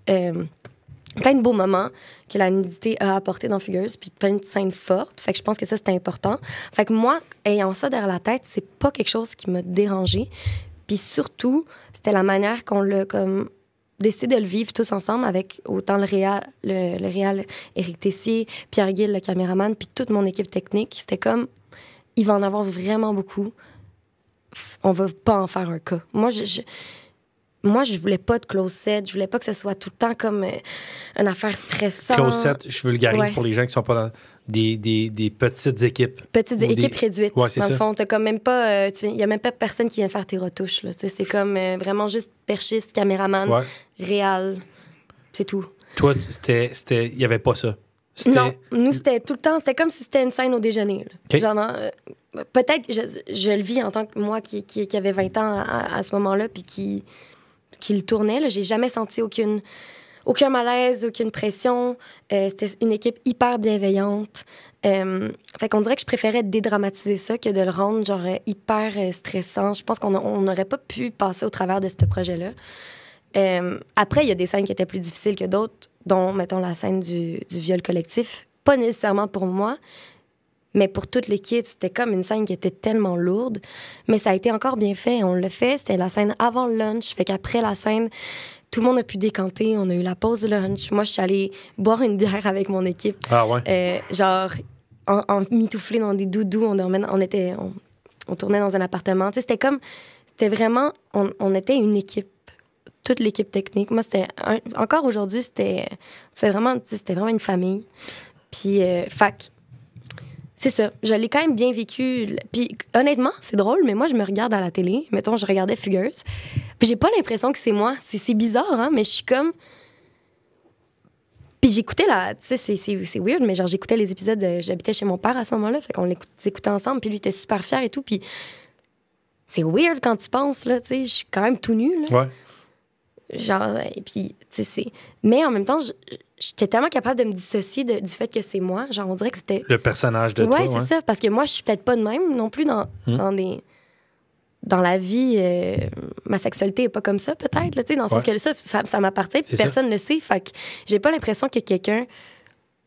[SPEAKER 2] plein de beaux moments que la nudité a apporté dans Fugueuse, puis plein de scènes fortes. Fait que je pense que ça, c'était important. Fait que moi, ayant ça derrière la tête, c'est pas quelque chose qui m'a dérangée. Puis surtout, c'était la manière qu'on l'a comme décidé de le vivre tous ensemble avec autant le réal Éric Tessier, Pierre Guil, le caméraman, puis toute mon équipe technique. C'était comme, il va en avoir vraiment beaucoup. On va pas en faire un cas. Moi, je voulais pas de close set. Je voulais pas que ce soit tout le temps comme une affaire stressante.
[SPEAKER 1] Close set, je vulgarise pour les gens qui sont pas dans des petites équipes.
[SPEAKER 2] Petites équipes réduites.
[SPEAKER 1] Ouais, c'est
[SPEAKER 2] dans
[SPEAKER 1] ça.
[SPEAKER 2] le fond, t'as comme même pas... Il y a même pas personne qui vient faire tes retouches. Là. C'est comme vraiment juste perchiste, caméraman, réal. C'est tout.
[SPEAKER 1] Toi, il y avait pas ça.
[SPEAKER 2] Non, nous, c'était tout le temps... C'était comme si c'était une scène au déjeuner.
[SPEAKER 1] Okay.
[SPEAKER 2] Genre, peut-être, je le vis en tant que moi qui avait 20 ans à ce moment-là, puis qui le tournait. Là. J'ai jamais senti aucun malaise, aucune pression. C'était une équipe hyper bienveillante. Fait qu'on dirait que je préférais dédramatiser ça que de le rendre genre hyper stressant. Je pense qu'on n'aurait pas pu passer au travers de ce projet-là. Après, il y a des scènes qui étaient plus difficiles que d'autres, dont, mettons, la scène du viol collectif. Pas nécessairement pour moi, mais pour toute l'équipe, c'était comme une scène qui était tellement lourde. Mais ça a été encore bien fait. On l'a fait. C'était la scène avant le lunch. Fait qu'après la scène, tout le monde a pu décanter. On a eu la pause de lunch. Moi, je suis allée boire une bière avec mon équipe.
[SPEAKER 1] Ah ouais?
[SPEAKER 2] Genre, en mitouflé dans des doudous. On tournait dans un appartement. Tu sais, c'était vraiment... On était une équipe. Toute l'équipe technique. Moi, encore aujourd'hui, c'était vraiment une famille. Puis, fac. C'est ça. Je l'ai quand même bien vécu. Puis honnêtement, c'est drôle, mais moi, je me regarde à la télé. Mettons, je regardais Fugueuse. Puis j'ai pas l'impression que c'est moi. C'est bizarre, hein, mais je suis comme... Puis j'écoutais Tu sais, c'est weird, mais genre, j'écoutais les épisodes... J'habitais chez mon père à ce moment-là, fait qu'on les écoutait ensemble, puis lui était super fier et tout, puis... C'est weird quand tu penses, là, tu sais. Je suis quand même tout nu, là.
[SPEAKER 1] Ouais.
[SPEAKER 2] Genre, et puis, tu sais, mais en même temps, j'étais tellement capable de me dissocier du fait que c'est moi. Genre, on dirait que c'était...
[SPEAKER 1] Le personnage de toi,
[SPEAKER 2] ouais, c'est ça. Parce que moi, je suis peut-être pas de même non plus dans des... dans la vie, ma sexualité est pas comme ça, peut-être, là, tu sais, dans le sens que ça m'appartient, puis personne ne le sait. Fait que j'ai pas l'impression que quelqu'un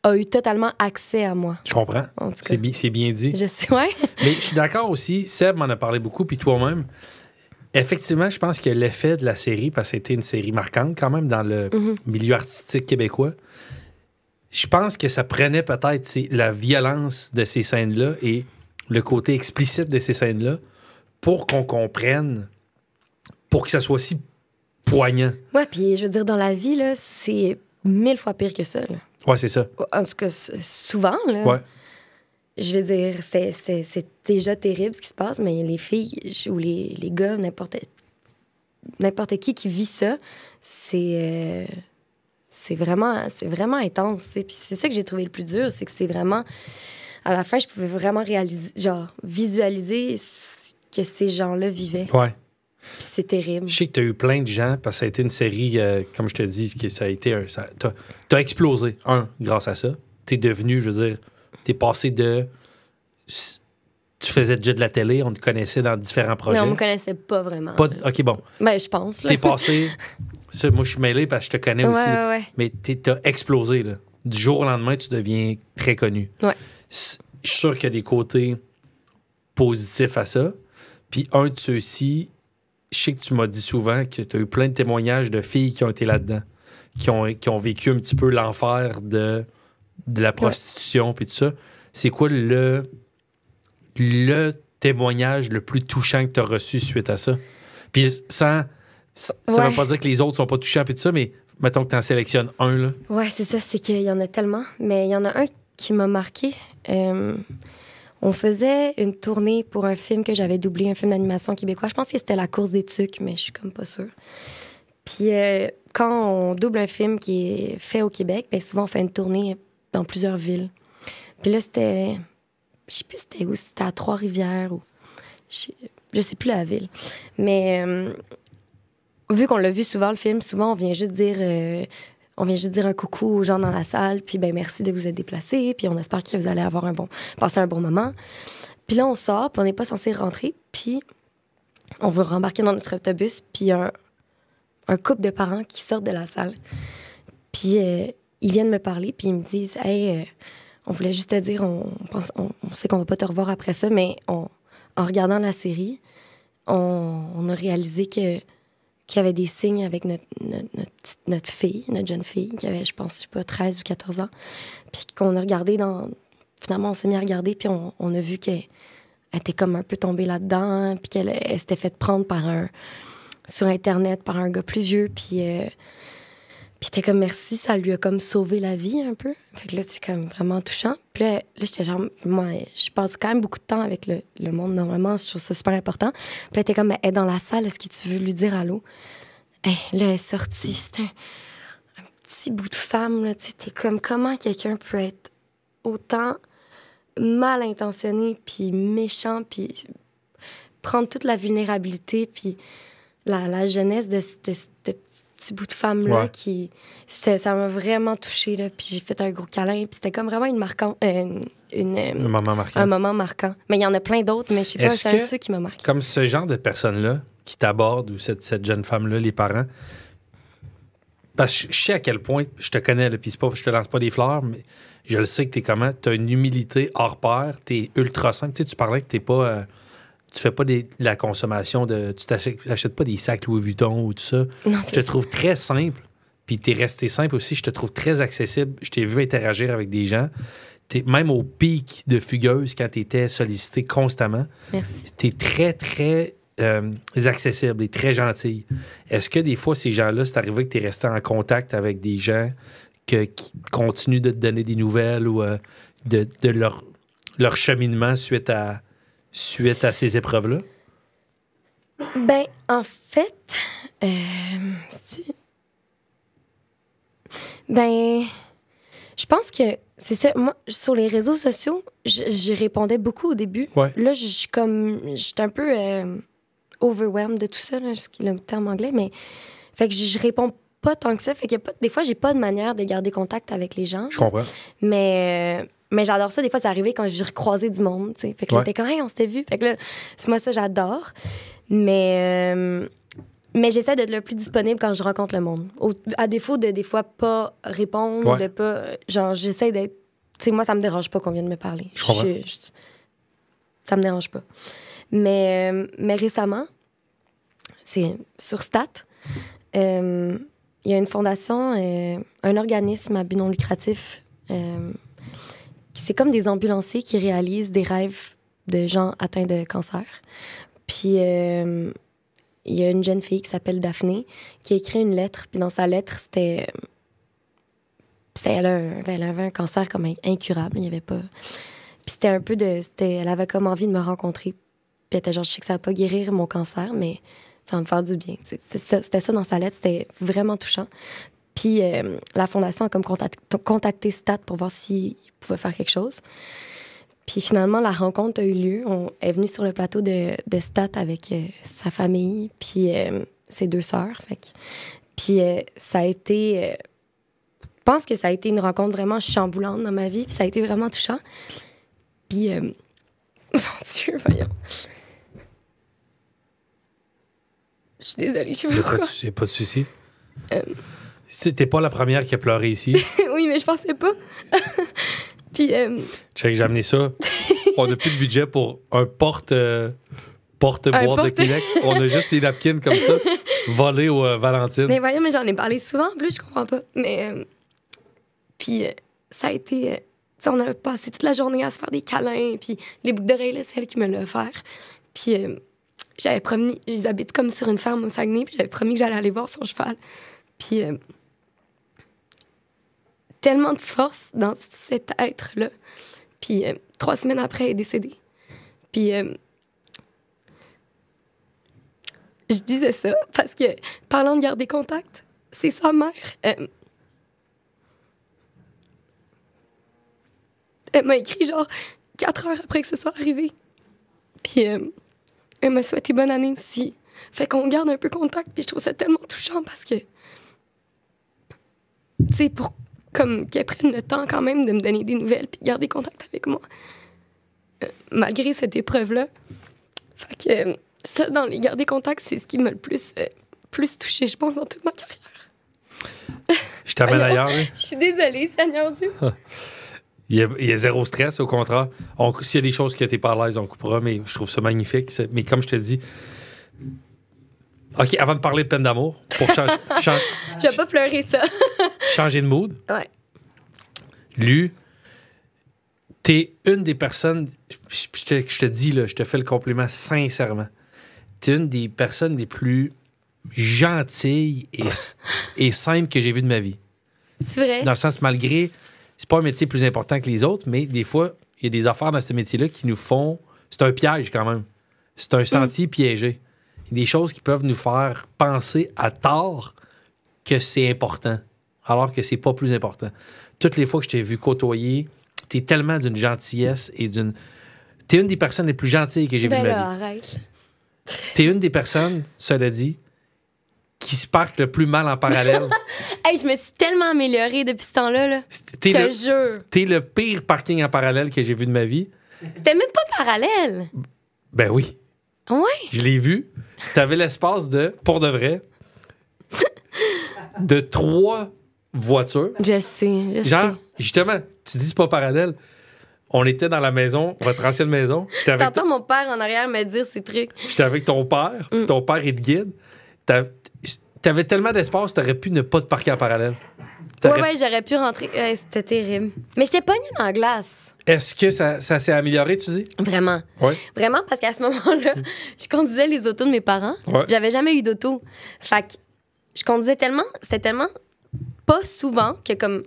[SPEAKER 2] a eu totalement accès à moi.
[SPEAKER 1] Je comprends. C'est bien dit.
[SPEAKER 2] Je sais, ouais.
[SPEAKER 1] Mais je suis d'accord aussi, Seb m'en a parlé beaucoup, puis toi-même. Effectivement, je pense que l'effet de la série, parce que c'était une série marquante quand même dans le milieu artistique québécois, je pense que ça prenait peut-être la violence de ces scènes-là et le côté explicite de ces scènes-là pour qu'on comprenne, pour que ça soit aussi poignant.
[SPEAKER 2] Ouais, puis je veux dire, dans la vie, là, c'est 1000 fois pire que ça. Là.
[SPEAKER 1] Ouais, c'est ça.
[SPEAKER 2] En tout cas, souvent, là.
[SPEAKER 1] Ouais.
[SPEAKER 2] Je veux dire, c'est déjà terrible ce qui se passe, mais les filles ou les gars, n'importe qui vit ça, c'est vraiment intense. Puis c'est ça que j'ai trouvé le plus dur, c'est que c'est vraiment... À la fin, je pouvais vraiment visualiser ce que ces gens-là vivaient.
[SPEAKER 1] Ouais.
[SPEAKER 2] Puis c'est terrible.
[SPEAKER 1] Je sais que tu as eu plein de gens, parce que ça a été une série, comme je te dis, que ça a été t'as explosé, grâce à ça. T'es devenu, je veux dire, t'es passé de... Tu faisais déjà de la télé, on te connaissait dans différents projets.
[SPEAKER 2] Mais on me connaissait pas vraiment.
[SPEAKER 1] OK, bon.
[SPEAKER 2] Ben, je pense. Là.
[SPEAKER 1] T'es passé... Ça, moi, je suis mêlé parce que je te connais aussi.
[SPEAKER 2] Ouais.
[SPEAKER 1] Mais t'as explosé, là. Du jour au lendemain, tu deviens très connu.
[SPEAKER 2] Ouais.
[SPEAKER 1] Je suis sûr qu'il y a des côtés positifs à ça. Puis un de ceux-ci, je sais que tu m'as dit souvent que tu as eu plein de témoignages de filles qui ont été là-dedans, qui ont vécu un petit peu l'enfer de la prostitution puis tout ça. C'est quoi le témoignage le plus touchant que tu as reçu suite à ça? Puis ça veut pas dire que les autres sont pas touchants puis tout ça, mais mettons que tu en sélectionnes un, là.
[SPEAKER 2] Ouais, c'est ça, c'est qu'il y en a tellement. Mais il y en a un qui m'a marqué. On faisait une tournée pour un film que j'avais doublé, un film d'animation québécois. Je pense que c'était La course des tucs, mais je suis comme pas sûre. Puis quand on double un film qui est fait au Québec, bien souvent on fait une tournée dans plusieurs villes. Puis là, c'était... Je sais plus c'était où, c'était à Trois-Rivières ou... Je sais plus la ville. Mais vu qu'on l'a vu souvent, le film, souvent on vient juste dire un coucou aux gens dans la salle, puis ben merci de vous être déplacés, puis on espère que vous allez passer un bon moment. Puis là, on sort, puis on n'est pas censé rentrer, puis on veut rembarquer dans notre autobus, puis un couple de parents qui sortent de la salle. Puis ils viennent me parler, puis ils me disent « Hey, on voulait juste te dire, on sait qu'on va pas te revoir après ça, mais en regardant la série, on a réalisé qu'il y avait des signes avec notre fille, notre jeune fille, qui avait, je pense, 13 ou 14 ans. Puis qu'on a regardé Finalement, on s'est mis à regarder, puis on a vu qu'elle était comme un peu tombée là-dedans, puis qu'elle s'était fait prendre sur Internet par un gars plus vieux, puis était comme merci, ça lui a comme sauvé la vie un peu. Fait que là, c'est comme vraiment touchant. Puis là j'étais genre, moi, je passe quand même beaucoup de temps avec le monde, normalement, je trouve ça super important. Puis là, elle était comme, elle est dans la salle, est-ce que tu veux lui dire allô? Hey, là, elle est sortie, c'était un petit bout de femme, là, tu sais, t'es comme, comment quelqu'un peut être autant mal intentionné, puis méchant, puis prendre toute la vulnérabilité, puis la jeunesse de ce petit bout de femme-là qui... Ça m'a vraiment touchée, là. Puis j'ai fait un gros câlin. Puis c'était comme vraiment un moment marquant. Mais il y en a plein d'autres, mais je sais pas, c'est un de ceux qui m'a marqué.
[SPEAKER 1] Comme ce genre de personnes-là qui t'abordent, ou cette jeune femme-là, les parents... Parce que je sais à quel point je te connais, là, puis je te lance pas des fleurs, mais je le sais que t'es comment. T'as une humilité hors pair, t'es ultra simple. Tu sais, tu parlais que t'es pas... tu fais pas de la consommation tu t'achètes pas des sacs Louis Vuitton ou tout ça.
[SPEAKER 2] Non,
[SPEAKER 1] je te trouve très simple, puis t'es resté simple aussi. Je te trouve très accessible. Je t'ai vu interagir avec des gens. Même au pic de fugueuse, quand t'étais sollicité constamment, t'es très, très accessible et très gentille. Est-ce que des fois, ces gens-là, c'est arrivé que t'es resté en contact avec des gens qui continuent de te donner des nouvelles ou de leur cheminement suite à ces épreuves-là?
[SPEAKER 2] Ben, en fait, je pense que c'est ça. Moi, sur les réseaux sociaux, je répondais beaucoup au début.
[SPEAKER 1] Ouais.
[SPEAKER 2] Là, j'étais un peu overwhelmed de tout ça, là, le terme anglais, mais fait que je réponds pas tant que ça. Fait que des fois, j'ai pas de manière de garder contact avec les gens.
[SPEAKER 1] Je comprends.
[SPEAKER 2] Mais Mais j'adore ça. Des fois, c'est arrivé quand j'ai recroisé du monde, tu sais. Fait que là,
[SPEAKER 1] Ouais.
[SPEAKER 2] t'es comme, hey, on s'était vu. Fait que là, c'est moi, ça, j'adore. Mais j'essaie d'être le plus disponible quand je rencontre le monde. À défaut de, des fois, pas répondre,
[SPEAKER 1] Ouais.
[SPEAKER 2] de pas... Genre, j'essaie d'être... Tu sais, moi, ça me dérange pas qu'on vienne me parler.
[SPEAKER 1] Je comprends.
[SPEAKER 2] Ça me dérange pas. Mais récemment, c'est sur Stat, il y a une fondation, un organisme à but non lucratif, c'est comme des ambulanciers qui réalisent des rêves de gens atteints de cancer. Puis il y a une jeune fille qui s'appelle Daphné qui a écrit une lettre. Puis dans sa lettre, elle avait un cancer comme incurable. Il y avait pas... Puis c'était un peu de... Elle avait comme envie de me rencontrer. Puis elle était genre, je sais que ça va pas guérir mon cancer, mais ça va me faire du bien. C'était ça dans sa lettre. C'était vraiment touchant. Puis la fondation a comme contacté Stat pour voir s'il pouvait faire quelque chose. Puis finalement, la rencontre a eu lieu. On est venu sur le plateau de Stat avec sa famille, puis ses 2 sœurs. Puis ça a été... je pense que ça a été une rencontre vraiment chamboulante dans ma vie, puis ça a été vraiment touchant. Puis... mon Dieu, voyons. Je suis désolée, je sais pas pourquoi.
[SPEAKER 1] Il n'y a pas de souci. T'es pas la première qui a pleuré ici.
[SPEAKER 2] Oui, mais je pensais pas. Puis...
[SPEAKER 1] Check, j'ai amené ça. On n'a plus de budget pour un porte-boîte de Kleenex. On a juste les napkins comme ça, volés aux Valentine.
[SPEAKER 2] Mais voyons, mais j'en ai parlé souvent, en plus, je comprends pas. Mais... puis ça a été... tu sais, on a passé toute la journée à se faire des câlins, puis les boucles d'oreilles, là, c'est elle qui me l'a offert. Puis j'avais promis... Ils habitent comme sur une ferme au Saguenay, puis j'avais promis que j'allais aller voir son cheval. Puis... tellement de force dans cet être-là. Puis 3 semaines après, elle est décédée. Puis je disais ça parce que, parlant de garder contact, c'est sa mère. Elle m'a écrit genre 4 heures après que ce soit arrivé. Puis elle m'a souhaité bonne année aussi. Fait qu'on garde un peu contact, puis je trouve ça tellement touchant parce que, tu sais, pour comme qu'elle prenne le temps quand même de me donner des nouvelles puis de garder contact avec moi. Malgré cette épreuve-là. Fait que ça, dans les garder contact, c'est ce qui m'a le plus touchée, je pense, dans toute ma carrière.
[SPEAKER 1] Je t'amène ailleurs. Hein?
[SPEAKER 2] Je suis désolée, Seigneur Dieu.
[SPEAKER 1] Il y a zéro stress, au contraire. S'il y a des choses que t'es pas à l'aise, on coupera, mais je trouve ça magnifique. Mais comme je te dis... OK, avant de parler de peine d'amour, pour
[SPEAKER 2] Je vais pas pleurer ça.
[SPEAKER 1] changer de mood,
[SPEAKER 2] Ouais.
[SPEAKER 1] Lu, t'es une des personnes... Je te dis, là, je te fais le compliment sincèrement. T'es une des personnes les plus gentilles et simples que j'ai vues de ma vie.
[SPEAKER 2] C'est vrai?
[SPEAKER 1] Dans le sens, malgré... C'est pas un métier plus important que les autres, mais des fois, il y a des affaires dans ce métier-là qui nous font... C'est un piège, quand même. C'est un sentier piégé. Il y a des choses qui peuvent nous faire penser à tort que c'est important, alors que c'est pas plus important. Toutes les fois que je t'ai vu côtoyer, t'es tellement d'une gentillesse et d'une... T'es une des personnes les plus gentilles que j'ai vues de ma vie.
[SPEAKER 2] Arrête.
[SPEAKER 1] T'es une des personnes, cela dit, qui se parque le plus mal en parallèle.
[SPEAKER 2] Hey, je me suis tellement améliorée depuis ce temps-là. Là. Je te jure.
[SPEAKER 1] T'es le pire parking en parallèle que j'ai vu de ma vie.
[SPEAKER 2] C'était même pas parallèle.
[SPEAKER 1] Ben oui.
[SPEAKER 2] Ouais.
[SPEAKER 1] Je l'ai vu. T'avais l'espace de, pour de vrai, de 3 voitures.
[SPEAKER 2] Je sais.
[SPEAKER 1] Genre, justement, tu dis c'est pas parallèle. On était dans la maison, votre ancienne maison.
[SPEAKER 2] T'entends mon père en arrière me dire ces trucs.
[SPEAKER 1] J'étais avec ton père, puis ton père est de guide. T'avais tellement d'espace, t'aurais pu ne pas te parquer en parallèle.
[SPEAKER 2] Ouais, j'aurais pu rentrer. C'était terrible. Mais j'étais pognée dans la glace.
[SPEAKER 1] Est-ce que ça s'est amélioré, tu dis?
[SPEAKER 2] Vraiment.
[SPEAKER 1] Oui.
[SPEAKER 2] Vraiment, parce qu'à ce moment-là, je conduisais les autos de mes parents.
[SPEAKER 1] Ouais.
[SPEAKER 2] J'avais jamais eu d'auto. Fait que je conduisais tellement... C'était tellement pas souvent que comme...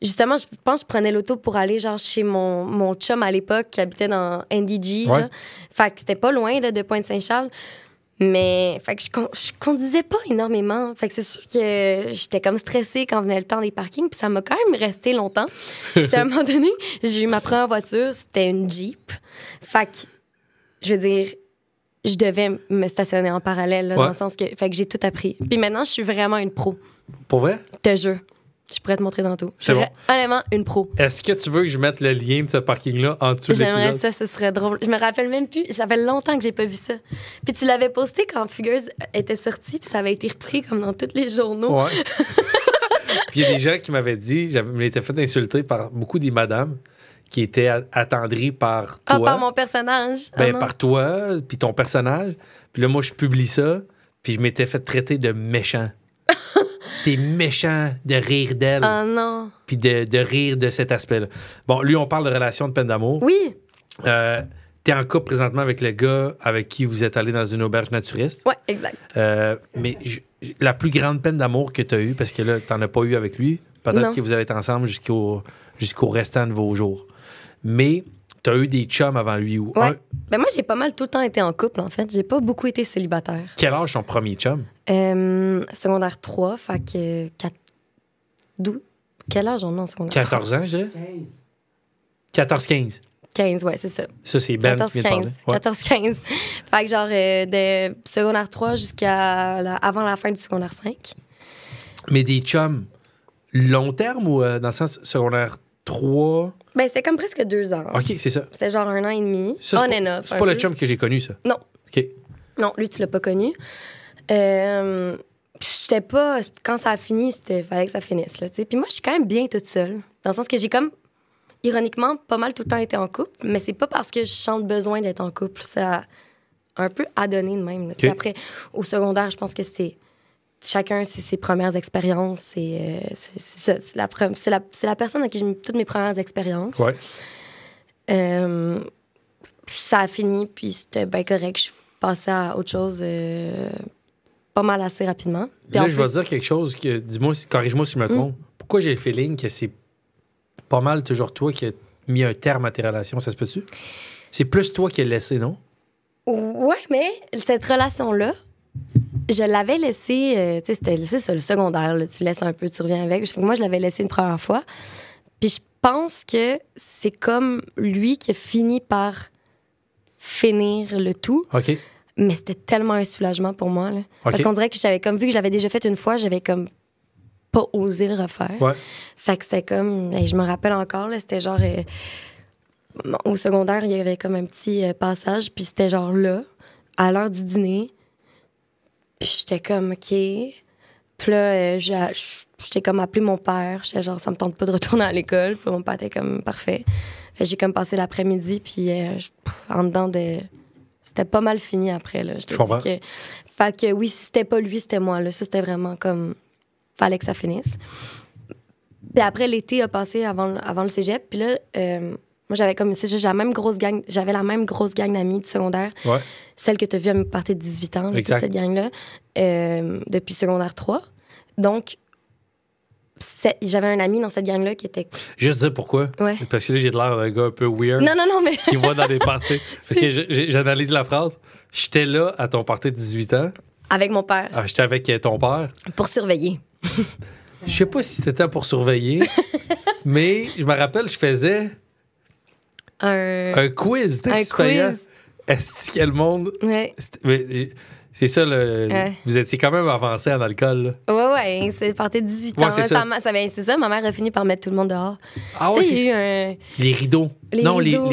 [SPEAKER 2] Justement, je pense que je prenais l'auto pour aller genre chez mon chum à l'époque qui habitait dans NDG.
[SPEAKER 1] Ouais.
[SPEAKER 2] Genre. Fait que c'était pas loin là, de Pointe-Saint-Charles. Mais fait que je conduisais pas énormément. Fait que c'est sûr que j'étais comme stressée quand venait le temps des parkings. Puis ça m'a quand même resté longtemps. Puis à un moment donné, j'ai eu ma première voiture. C'était une Jeep. Fait que, je veux dire, je devais me stationner en parallèle. Là,
[SPEAKER 1] ouais.
[SPEAKER 2] Dans le sens que... Fait que j'ai tout appris. Puis maintenant, je suis vraiment une pro.
[SPEAKER 1] Pour vrai?
[SPEAKER 2] Je te jure. Je pourrais te montrer tantôt.
[SPEAKER 1] C'est bon.
[SPEAKER 2] Honnêtement, une pro.
[SPEAKER 1] Est-ce que tu veux que je mette le lien de ce parking-là en dessous de
[SPEAKER 2] J'aimerais
[SPEAKER 1] l'épisode?
[SPEAKER 2] ça, ce serait drôle. Je me rappelle même plus. Ça fait longtemps que j'ai pas vu ça. Puis tu l'avais posté quand Fugueuse était sorti, puis ça avait été repris comme dans tous les journaux.
[SPEAKER 1] Ouais. Puis il y a des gens qui m'avaient dit, je me l'étais fait insulter par beaucoup des madames qui étaient attendries par toi.
[SPEAKER 2] Ah, par mon personnage.
[SPEAKER 1] Ben,
[SPEAKER 2] Ah, non.
[SPEAKER 1] par toi, puis ton personnage. Puis là, moi, je publie ça, puis je m'étais fait traiter de méchant. T'es méchant de rire d'elle,
[SPEAKER 2] Ah non.
[SPEAKER 1] puis de rire de cet aspect-là. Bon, lui, on parle de relation de peine d'amour.
[SPEAKER 2] Oui.
[SPEAKER 1] T'es en couple présentement avec le gars avec qui vous êtes allé dans une auberge naturiste.
[SPEAKER 2] Ouais, exact.
[SPEAKER 1] Mais la plus grande peine d'amour que t'as eue, parce que là, t'en as pas eu avec lui,
[SPEAKER 2] Non.
[SPEAKER 1] peut-être que vous allez être ensemble jusqu'au restant de vos jours. Mais t'as eu des chums avant lui. Ou
[SPEAKER 2] Ouais. Ben moi, j'ai pas mal tout le temps été en couple, en fait. J'ai pas beaucoup été célibataire.
[SPEAKER 1] Quel âge son premier chum?
[SPEAKER 2] Secondaire 3, fait que 4... D'où? Quel âge on a en secondaire 3?
[SPEAKER 1] 14 ans, je dirais? 14-15.
[SPEAKER 2] 15, ouais, c'est ça.
[SPEAKER 1] Ça, c'est Ben qui vient de parler.
[SPEAKER 2] 14-15. 14-15. Fait que genre de secondaire 3 jusqu'à avant la fin du secondaire 5.
[SPEAKER 1] Mais des chums long terme ou dans le sens secondaire 3?
[SPEAKER 2] Ben, c'était comme presque 2 ans.
[SPEAKER 1] OK, c'est ça.
[SPEAKER 2] C'était genre 1 an et demi.
[SPEAKER 1] Ça,
[SPEAKER 2] On
[SPEAKER 1] c'est
[SPEAKER 2] and
[SPEAKER 1] pas,
[SPEAKER 2] off.
[SPEAKER 1] c'est
[SPEAKER 2] un
[SPEAKER 1] pas le
[SPEAKER 2] peu.
[SPEAKER 1] chum que j'ai connu, ça.
[SPEAKER 2] Non.
[SPEAKER 1] OK.
[SPEAKER 2] Non, lui, tu l'as pas connu. C'était pas... Quand ça a fini, fallait que ça finisse, là, tu sais. Puis moi, je suis quand même bien toute seule. Dans le sens que j'ai comme, ironiquement, pas mal tout le temps été en couple, mais c'est pas parce que je sens le besoin d'être en couple. Ça a un peu adonné de même, là. Tu sais, après, au secondaire, je pense que c'est... Chacun, c'est ses premières expériences. C'est ça. C'est la personne à qui j'ai mis toutes mes premières expériences.
[SPEAKER 1] Ouais.
[SPEAKER 2] Ça a fini, puis c'était bien correct. Je suis passée à autre chose pas mal assez rapidement. Puis
[SPEAKER 1] Là,
[SPEAKER 2] en
[SPEAKER 1] je vais
[SPEAKER 2] plus-
[SPEAKER 1] te dire quelque chose. Dis-moi, corrige-moi si je me trompe. Pourquoi j'ai le feeling que c'est pas mal toujours toi qui as mis un terme à tes relations? Ça se peut-tu? C'est plus toi qui as laissé, non?
[SPEAKER 2] Ouais, mais cette relation-là, je l'avais laissée... tu sais, c'est ça, le secondaire. Là, tu laisses un peu, tu reviens avec. Fait que moi, je l'avais laissé une première fois. Puis je pense que c'est comme lui qui a fini par finir le tout.
[SPEAKER 1] OK.
[SPEAKER 2] Mais c'était tellement un soulagement pour moi. Là.
[SPEAKER 1] OK.
[SPEAKER 2] Parce qu'on dirait que j'avais comme vu que je l'avais déjà fait une fois, j'avais comme pas osé le refaire.
[SPEAKER 1] Ouais.
[SPEAKER 2] Fait que c'était comme... je me rappelle encore, là, c'était genre... au secondaire, il y avait comme un petit passage, puis c'était genre là, à l'heure du dîner. Puis j'étais comme, OK. Puis là, j'étais comme appelé mon père. J'étais genre, ça me tente pas de retourner à l'école. Puis mon père était comme, parfait. Fait que j'ai comme passé l'après-midi, puis en dedans de... C'était pas mal fini après, là. Je te
[SPEAKER 1] comprends.
[SPEAKER 2] dis que... Fait que oui, si c'était pas lui, c'était moi, là. Ça, c'était vraiment comme... Fallait que ça finisse. Puis après, l'été a passé avant le cégep. Puis là, moi, j'avais comme... J'avais la même grosse gang d'amis du secondaire.
[SPEAKER 1] Ouais.
[SPEAKER 2] Celle que tu as vue à me partir de 18 ans, là,
[SPEAKER 1] Exact.
[SPEAKER 2] toute cette gang-là, depuis secondaire 3. Donc, j'avais un ami dans cette gang-là qui était...
[SPEAKER 1] Juste dire pourquoi.
[SPEAKER 2] Ouais.
[SPEAKER 1] Parce que là, j'ai l'air d'un gars un peu weird
[SPEAKER 2] Non, mais...
[SPEAKER 1] qui va dans des parties. Parce que j'analyse la phrase. J'étais là à ton party de 18 ans.
[SPEAKER 2] Avec mon père,
[SPEAKER 1] Ah, j'étais avec ton père.
[SPEAKER 2] pour surveiller.
[SPEAKER 1] Je sais pas si c'était pour surveiller, mais je me rappelle, je faisais un quiz. C'était
[SPEAKER 2] Un
[SPEAKER 1] excitant.
[SPEAKER 2] quiz.
[SPEAKER 1] Est-ce que le monde...
[SPEAKER 2] Ouais.
[SPEAKER 1] C'est ça, le...
[SPEAKER 2] Ouais.
[SPEAKER 1] Vous étiez quand même avancé en alcool. Là.
[SPEAKER 2] Ouais, c'est parti de 18
[SPEAKER 1] Ouais,
[SPEAKER 2] ans.
[SPEAKER 1] c'est ça.
[SPEAKER 2] C'est ça, ma mère a fini par mettre tout le monde dehors.
[SPEAKER 1] Ah
[SPEAKER 2] Tu sais, il
[SPEAKER 1] c'est
[SPEAKER 2] y a eu un...
[SPEAKER 1] les rideaux.
[SPEAKER 2] Les
[SPEAKER 1] non,
[SPEAKER 2] rideaux,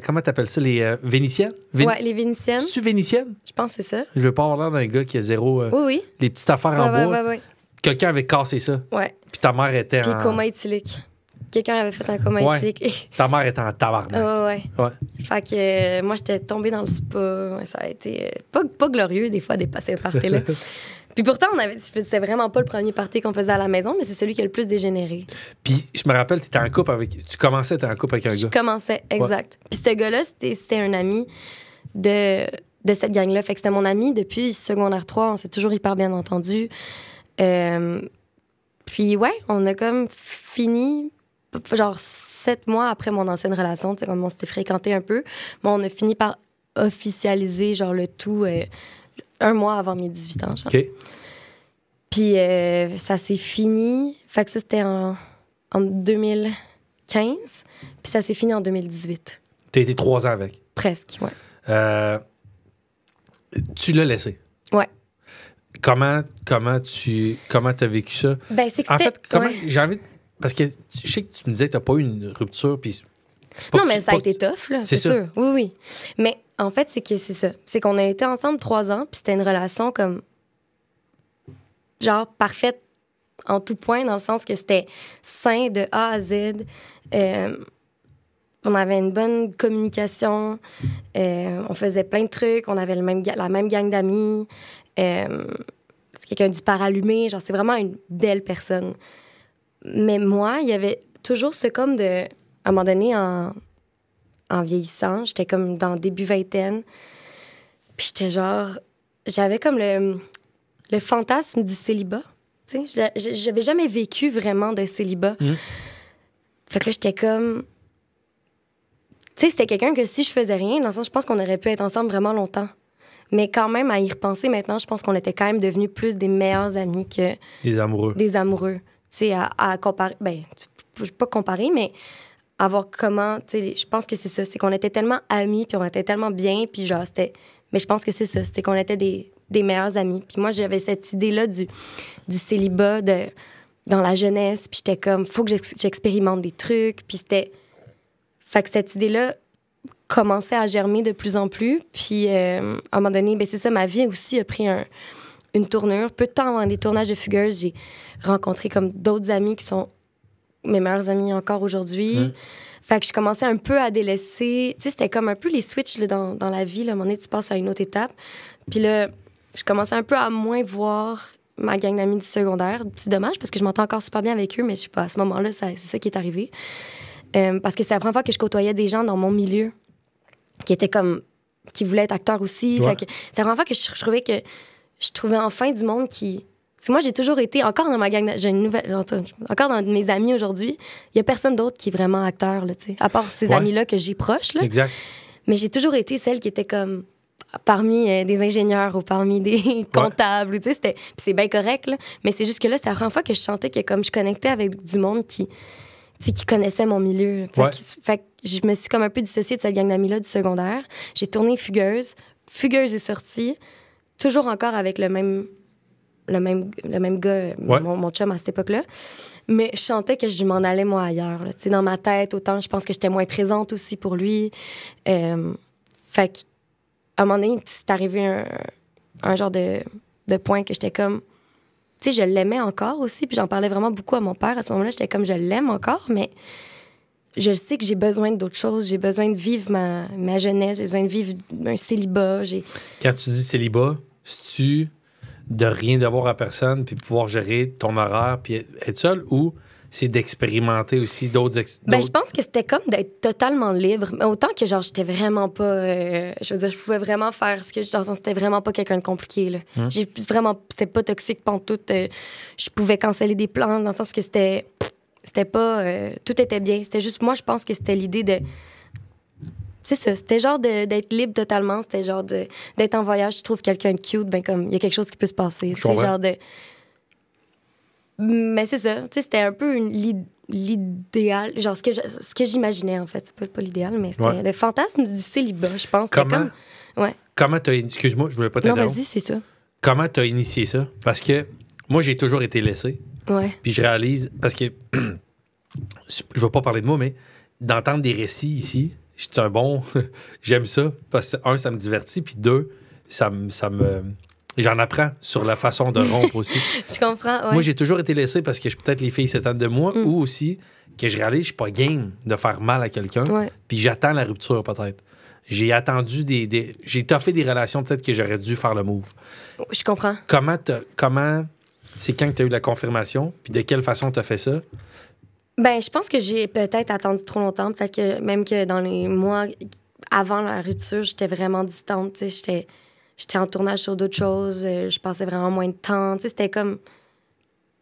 [SPEAKER 1] comment t'appelles ça? Les vénitiennes?
[SPEAKER 2] Ouais, les Vénitiennes.
[SPEAKER 1] C'est-tu vénitienne?
[SPEAKER 2] Je pense que c'est ça.
[SPEAKER 1] Je veux pas avoir l'air d'un gars qui a zéro...
[SPEAKER 2] Oui.
[SPEAKER 1] les petites affaires en
[SPEAKER 2] Ouais,
[SPEAKER 1] bois.
[SPEAKER 2] ouais.
[SPEAKER 1] Quelqu'un avait cassé ça.
[SPEAKER 2] Ouais.
[SPEAKER 1] Puis ta mère était
[SPEAKER 2] Puis
[SPEAKER 1] en...
[SPEAKER 2] coma éthylique. Quelqu'un avait fait un coma
[SPEAKER 1] Ouais.
[SPEAKER 2] éthylique.
[SPEAKER 1] Ta mère était en tabarnak.
[SPEAKER 2] Ouais.
[SPEAKER 1] Ouais.
[SPEAKER 2] Fait que moi, j'étais tombée dans le spa. Ouais, ça a été pas glorieux, des fois, de passer le party-là. Puis pourtant, c'était vraiment pas le premier party qu'on faisait à la maison, mais c'est celui qui a le plus dégénéré.
[SPEAKER 1] Puis je me rappelle, tu commençais à être en couple avec un
[SPEAKER 2] Je
[SPEAKER 1] gars.
[SPEAKER 2] commençais, exact. Puis ce gars-là, c'était un ami de cette gang-là. Fait que c'était mon ami depuis secondaire 3. On s'est toujours hyper bien entendus. Puis ouais, on a comme fini, genre 7 mois après mon ancienne relation, tu sais, comme on s'était fréquenté un peu, mais on a fini par officialiser genre le tout 1 mois avant mes 18 ans. Genre.
[SPEAKER 1] OK.
[SPEAKER 2] Puis ça s'est fini, fait que ça c'était en 2015, puis ça s'est fini en 2018.
[SPEAKER 1] T'as été 3 ans avec.
[SPEAKER 2] Presque, ouais.
[SPEAKER 1] Tu l'as laissé.
[SPEAKER 2] Ouais.
[SPEAKER 1] comment t'as vécu ça?
[SPEAKER 2] Ben, c'est que
[SPEAKER 1] En fait, comment...
[SPEAKER 2] ouais.
[SPEAKER 1] J'ai envie... Parce que je sais que tu me disais que t'as pas eu une rupture, puis...
[SPEAKER 2] Non, mais ça a été tough, là, c'est
[SPEAKER 1] ça.
[SPEAKER 2] sûr. Oui, oui. Mais en fait, c'est que c'est ça. C'est qu'on a été ensemble 3 ans, puis c'était une relation comme... genre parfaite en tout point, dans le sens que c'était sain de A à Z. On avait une bonne communication. On faisait plein de trucs. On avait la même gang d'amis. C'est quelqu'un d'hyper allumé. Genre, c'est vraiment une belle personne. Mais moi, il y avait toujours ce comme de... À un moment donné, en vieillissant, j'étais comme dans début vingtaine. Puis j'étais genre... J'avais comme le fantasme du célibat. Tu sais, j'avais jamais vécu vraiment de célibat. Fait que là, j'étais comme... Tu sais, c'était quelqu'un que si je faisais rien, dans le sens, je pense qu'on aurait pu être ensemble vraiment longtemps. Mais quand même, à y repenser maintenant, je pense qu'on était quand même devenus plus des meilleurs amis que...
[SPEAKER 1] Des amoureux.
[SPEAKER 2] Des amoureux. Tu sais, à comparer... Ben, je peux pas comparer, mais à voir comment... Tu sais, je pense que c'est ça. C'est qu'on était tellement amis, puis on était tellement bien, puis genre, c'était... Mais je pense que c'est ça. C'était qu'on était des meilleurs amis. Puis moi, j'avais cette idée-là du célibat dans la jeunesse, puis j'étais comme, faut que j'expérimente des trucs, puis c'était... Fait que cette idée-là commençait à germer de plus en plus. Puis, à un moment donné, ben c'est ça, ma vie aussi a pris une tournure. Peu de temps avant les tournages de Fugueuse, j'ai rencontré comme d'autres amis qui sont mes meilleurs amis encore aujourd'hui. Fait que je commençais un peu à délaisser... Tu sais, c'était comme un peu les switches là, dans la vie. Là. À un moment donné, tu passes à une autre étape. Puis là, je commençais un peu à moins voir ma gang d'amis du secondaire. C'est dommage parce que je m'entends encore super bien avec eux, mais je sais pas, à ce moment-là, c'est ça qui est arrivé. Parce que c'est la première fois que je côtoyais des gens dans mon milieu qui étaient comme... qui voulaient être acteurs aussi.
[SPEAKER 1] Ouais.
[SPEAKER 2] Fait que c'est la première fois que je trouvais enfin du monde qui... Parce que moi, j'ai toujours été... Encore dans ma gang... J'ai une nouvelle... Encore dans mes amis aujourd'hui, il y a personne d'autre qui est vraiment acteur, là, tu sais. À part ces amis-là que j'ai proches, là.
[SPEAKER 1] Exact.
[SPEAKER 2] Mais j'ai toujours été celle qui était comme... parmi des ingénieurs ou parmi des comptables, tu sais. Puis c'est bien correct, là. Mais c'est juste que là, c'était la première fois que je sentais que comme je connectais avec du monde qui connaissait mon milieu. Fait que je me suis comme un peu dissociée de cette gang d'amis-là du secondaire. J'ai tourné Fugueuse. Fugueuse est sortie. Toujours encore avec le même gars, mon chum à cette époque-là. Mais je sentais que je m'en allais, moi, ailleurs. Là. Dans ma tête, autant, je pense que j'étais moins présente aussi pour lui. Fait qu'à un moment donné, c'est arrivé un genre de point que j'étais comme... Tu sais, je l'aimais encore aussi, puis j'en parlais vraiment beaucoup à mon père. À ce moment-là, j'étais comme, je l'aime encore, mais je sais que j'ai besoin d'autres choses. J'ai besoin de vivre ma jeunesse. J'ai besoin de vivre un célibat.
[SPEAKER 1] Quand tu dis célibat, c'est-tu de rien devoir à personne puis pouvoir gérer ton horaire puis être seul, ou c'est d'expérimenter aussi d'autres...
[SPEAKER 2] Ben, je pense que c'était comme d'être totalement libre. Autant que, genre, j'étais vraiment pas... je veux dire, je pouvais vraiment faire ce que... Dans le sens, c'était vraiment pas quelqu'un de compliqué, là. C'était pas toxique pantoute. Je pouvais canceller des plans, dans le sens que c'était pas... tout était bien. C'était juste... Moi, je pense que c'était l'idée de... C'est ça. C'était genre d'être libre totalement. C'était genre d'être en voyage. Tu trouves quelqu'un de cute, ben comme, il y a quelque chose qui peut se passer. C'est genre de... Mais c'est ça. Tu sais, c'était un peu l'idéal. Genre, ce que j'imaginais, en fait. C'est pas l'idéal, mais c'était le fantasme du célibat, je pense.
[SPEAKER 1] Comment t'as... Excuse-moi, je voulais pas t'interrompre.
[SPEAKER 2] Non, vas-y, c'est ça.
[SPEAKER 1] Comment t'as initié ça? Parce que moi, j'ai toujours été laissé.
[SPEAKER 2] Ouais.
[SPEAKER 1] Puis je réalise... Parce que... je vais pas parler de moi, mais d'entendre des récits ici, c'est un bon... J'aime ça. Parce que, un, ça me divertit. Puis deux, ça me... J'en apprends sur la façon de rompre aussi.
[SPEAKER 2] Je comprends, ouais.
[SPEAKER 1] Moi, j'ai toujours été laissé parce que peut-être les filles s'étendent de moi, ou aussi que je réalise que je suis pas game de faire mal à quelqu'un.
[SPEAKER 2] Ouais.
[SPEAKER 1] Puis j'attends la rupture, peut-être. J'ai attendu j'ai toffé des relations, peut-être que j'aurais dû faire le move.
[SPEAKER 2] Je comprends.
[SPEAKER 1] Comment c'est quand que tu as eu la confirmation? Puis de quelle façon tu as fait ça?
[SPEAKER 2] Ben, je pense que j'ai peut-être attendu trop longtemps. Peut-être que même que dans les mois avant la rupture, j'étais vraiment distante. Tu sais, j'étais en tournage sur d'autres choses. Je passais vraiment moins de temps. Tu sais, c'était comme...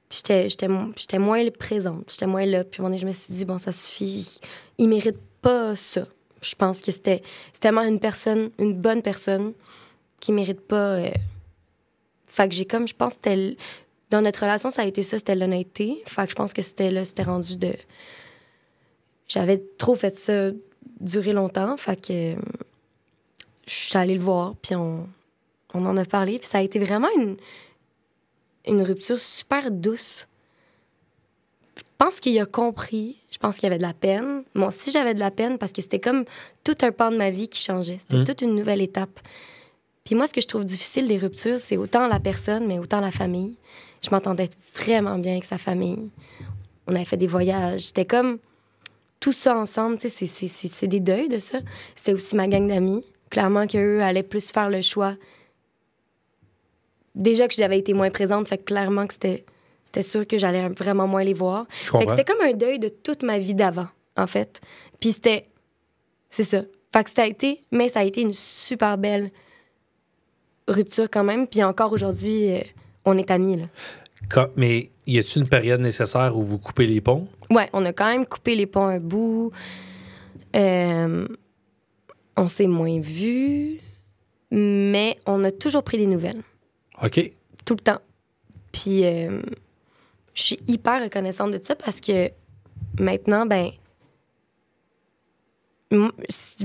[SPEAKER 2] J'étais moins présente. J'étais moins là. Puis à un moment donné, je me suis dit, bon, ça suffit. Il mérite pas ça. Je pense que c'est tellement une bonne personne qui mérite pas... Fait que j'ai comme... Je pense que dans notre relation, ça a été ça, c'était l'honnêteté. Fait que je pense que c'était rendu de... J'avais trop fait ça durer longtemps. Fait que je suis allée le voir, puis on en a parlé. Puis ça a été vraiment une rupture super douce. Je pense qu'il a compris. Je pense qu'il y avait de la peine. Moi aussi, j'avais de la peine parce que c'était comme tout un pan de ma vie qui changeait. C'était toute une nouvelle étape. Puis moi, ce que je trouve difficile des ruptures, c'est autant la personne, mais autant la famille. Je m'entendais vraiment bien avec sa famille. On avait fait des voyages. C'était comme tout ça ensemble. Tu sais, c'est des deuils de ça. C'est aussi ma gang d'amis. Clairement qu'eux allaient plus faire le choix. Déjà que j'avais été moins présente, fait que clairement que c'était sûr que j'allais vraiment moins les voir. Fait que c'était comme un deuil de toute ma vie d'avant, en fait. Puis c'est ça. Fait que ça a été une super belle rupture quand même. Puis encore aujourd'hui, on est amis, là.
[SPEAKER 1] Mais y a-t-il une période nécessaire où vous coupez les ponts?
[SPEAKER 2] Ouais, on a quand même coupé les ponts un bout. On s'est moins vus, mais on a toujours pris des nouvelles.
[SPEAKER 1] OK.
[SPEAKER 2] Tout le temps. Puis je suis hyper reconnaissante de ça parce que maintenant,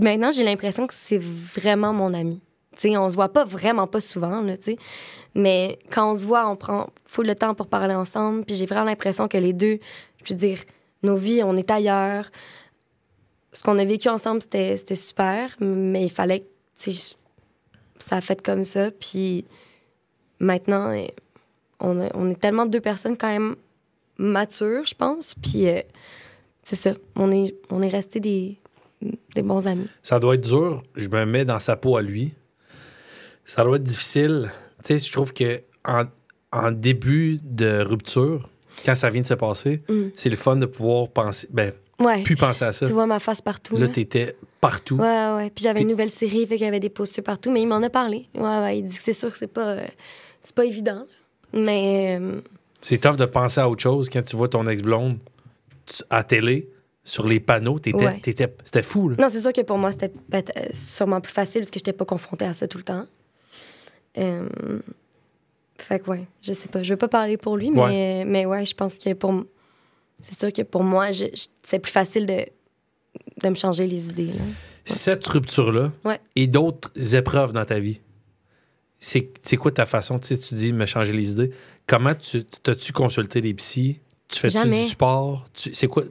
[SPEAKER 2] maintenant, j'ai l'impression que c'est vraiment mon ami. T'sais, on se voit vraiment pas souvent, là, t'sais. Mais quand on se voit, on prend full le temps pour parler ensemble. Puis j'ai vraiment l'impression que les deux, je veux dire, nos vies, on est ailleurs. Ce qu'on a vécu ensemble, c'était super, mais il fallait que, ça a fait comme ça. Puis maintenant, on est tellement deux personnes quand même matures, je pense. Puis c'est ça, on est restés des bons amis.
[SPEAKER 1] Ça doit être dur. Je me mets dans sa peau à lui. Ça doit être difficile. Tu sais, je trouve que en début de rupture, quand ça vient de se passer, c'est le fun de pouvoir penser... plus penser à ça.
[SPEAKER 2] Tu vois ma face partout.
[SPEAKER 1] Là, t'étais partout.
[SPEAKER 2] Ouais. Puis j'avais une nouvelle série, fait qu'il y avait des posters partout, mais il m'en a parlé. Ouais, il dit que c'est sûr que c'est pas évident. Mais...
[SPEAKER 1] C'est tough de penser à autre chose quand tu vois ton ex-blonde à télé, sur les panneaux. C'était fou, là.
[SPEAKER 2] Non, c'est sûr que pour moi, c'était sûrement plus facile parce que j'étais pas confrontée à ça tout le temps. Fait que, ouais, je sais pas. Je veux pas parler pour lui, mais ouais, je pense que c'est sûr que pour moi, c'est plus facile de me changer les idées. Là. Ouais.
[SPEAKER 1] Cette rupture-là et d'autres épreuves dans ta vie, c'est quoi ta façon? Tu sais, tu dis me changer les idées. Comment t'as-tu consulté des psys? Tu fais-tu du sport? C'est quoi?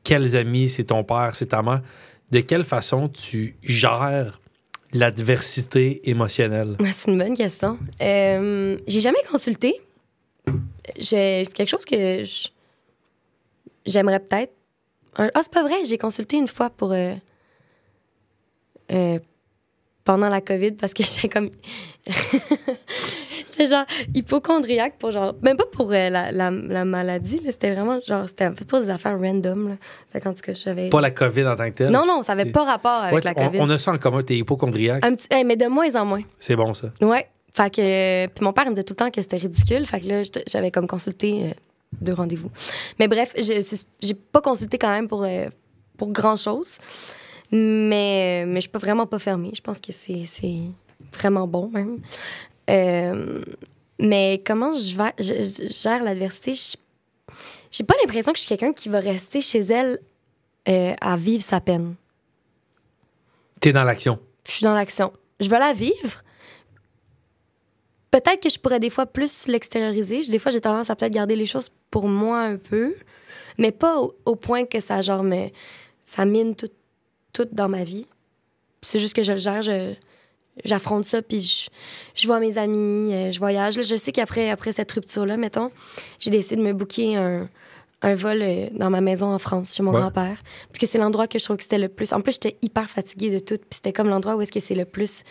[SPEAKER 1] Quels amis? C'est ton père? C'est ta mère? De quelle façon tu gères l'adversité émotionnelle?
[SPEAKER 2] C'est une bonne question. J'ai jamais consulté. C'est quelque chose que j'aimerais peut-être. C'est pas vrai. J'ai consulté une fois pour... pendant la COVID parce que j'étais comme... j'étais genre hypochondriaque pour genre... Même pas pour la maladie, là. C'était vraiment genre... C'était en fait pas des affaires random, là. Fait qu'en tout cas, j'avais...
[SPEAKER 1] Pas la COVID en tant que telle?
[SPEAKER 2] Non, ça avait pas rapport avec la COVID.
[SPEAKER 1] On a ça en commun, t'es hypochondriaque.
[SPEAKER 2] Un petit... mais de moins en moins.
[SPEAKER 1] C'est bon, ça.
[SPEAKER 2] Ouais. Fait que... Puis mon père, il me disait tout le temps que c'était ridicule. Fait que là, j'avais comme consulté 2 rendez-vous. Mais bref, j'ai pas consulté quand même pour grand-chose. Mais je suis vraiment pas fermée. Je pense que c'est vraiment bon, même. Mais comment je gère l'adversité? J'ai pas l'impression que je suis quelqu'un qui va rester chez elle à vivre sa peine.
[SPEAKER 1] T'es dans l'action.
[SPEAKER 2] Je suis dans l'action. Je vais la vivre. Peut-être que je pourrais des fois plus l'extérioriser. Des fois, j'ai tendance à peut-être garder les choses pour moi un peu, mais pas au point que ça, genre, ça mine tout dans ma vie. C'est juste que je le gère, j'affronte ça, puis je vois mes amis, je voyage. Là, je sais qu'après cette rupture-là, mettons, j'ai décidé de me booker un vol dans ma maison en France, chez mon grand-père. Parce que c'est l'endroit que je trouve que c'était le plus... En plus, j'étais hyper fatiguée de tout, puis c'était comme l'endroit où est-ce que c'est le plus...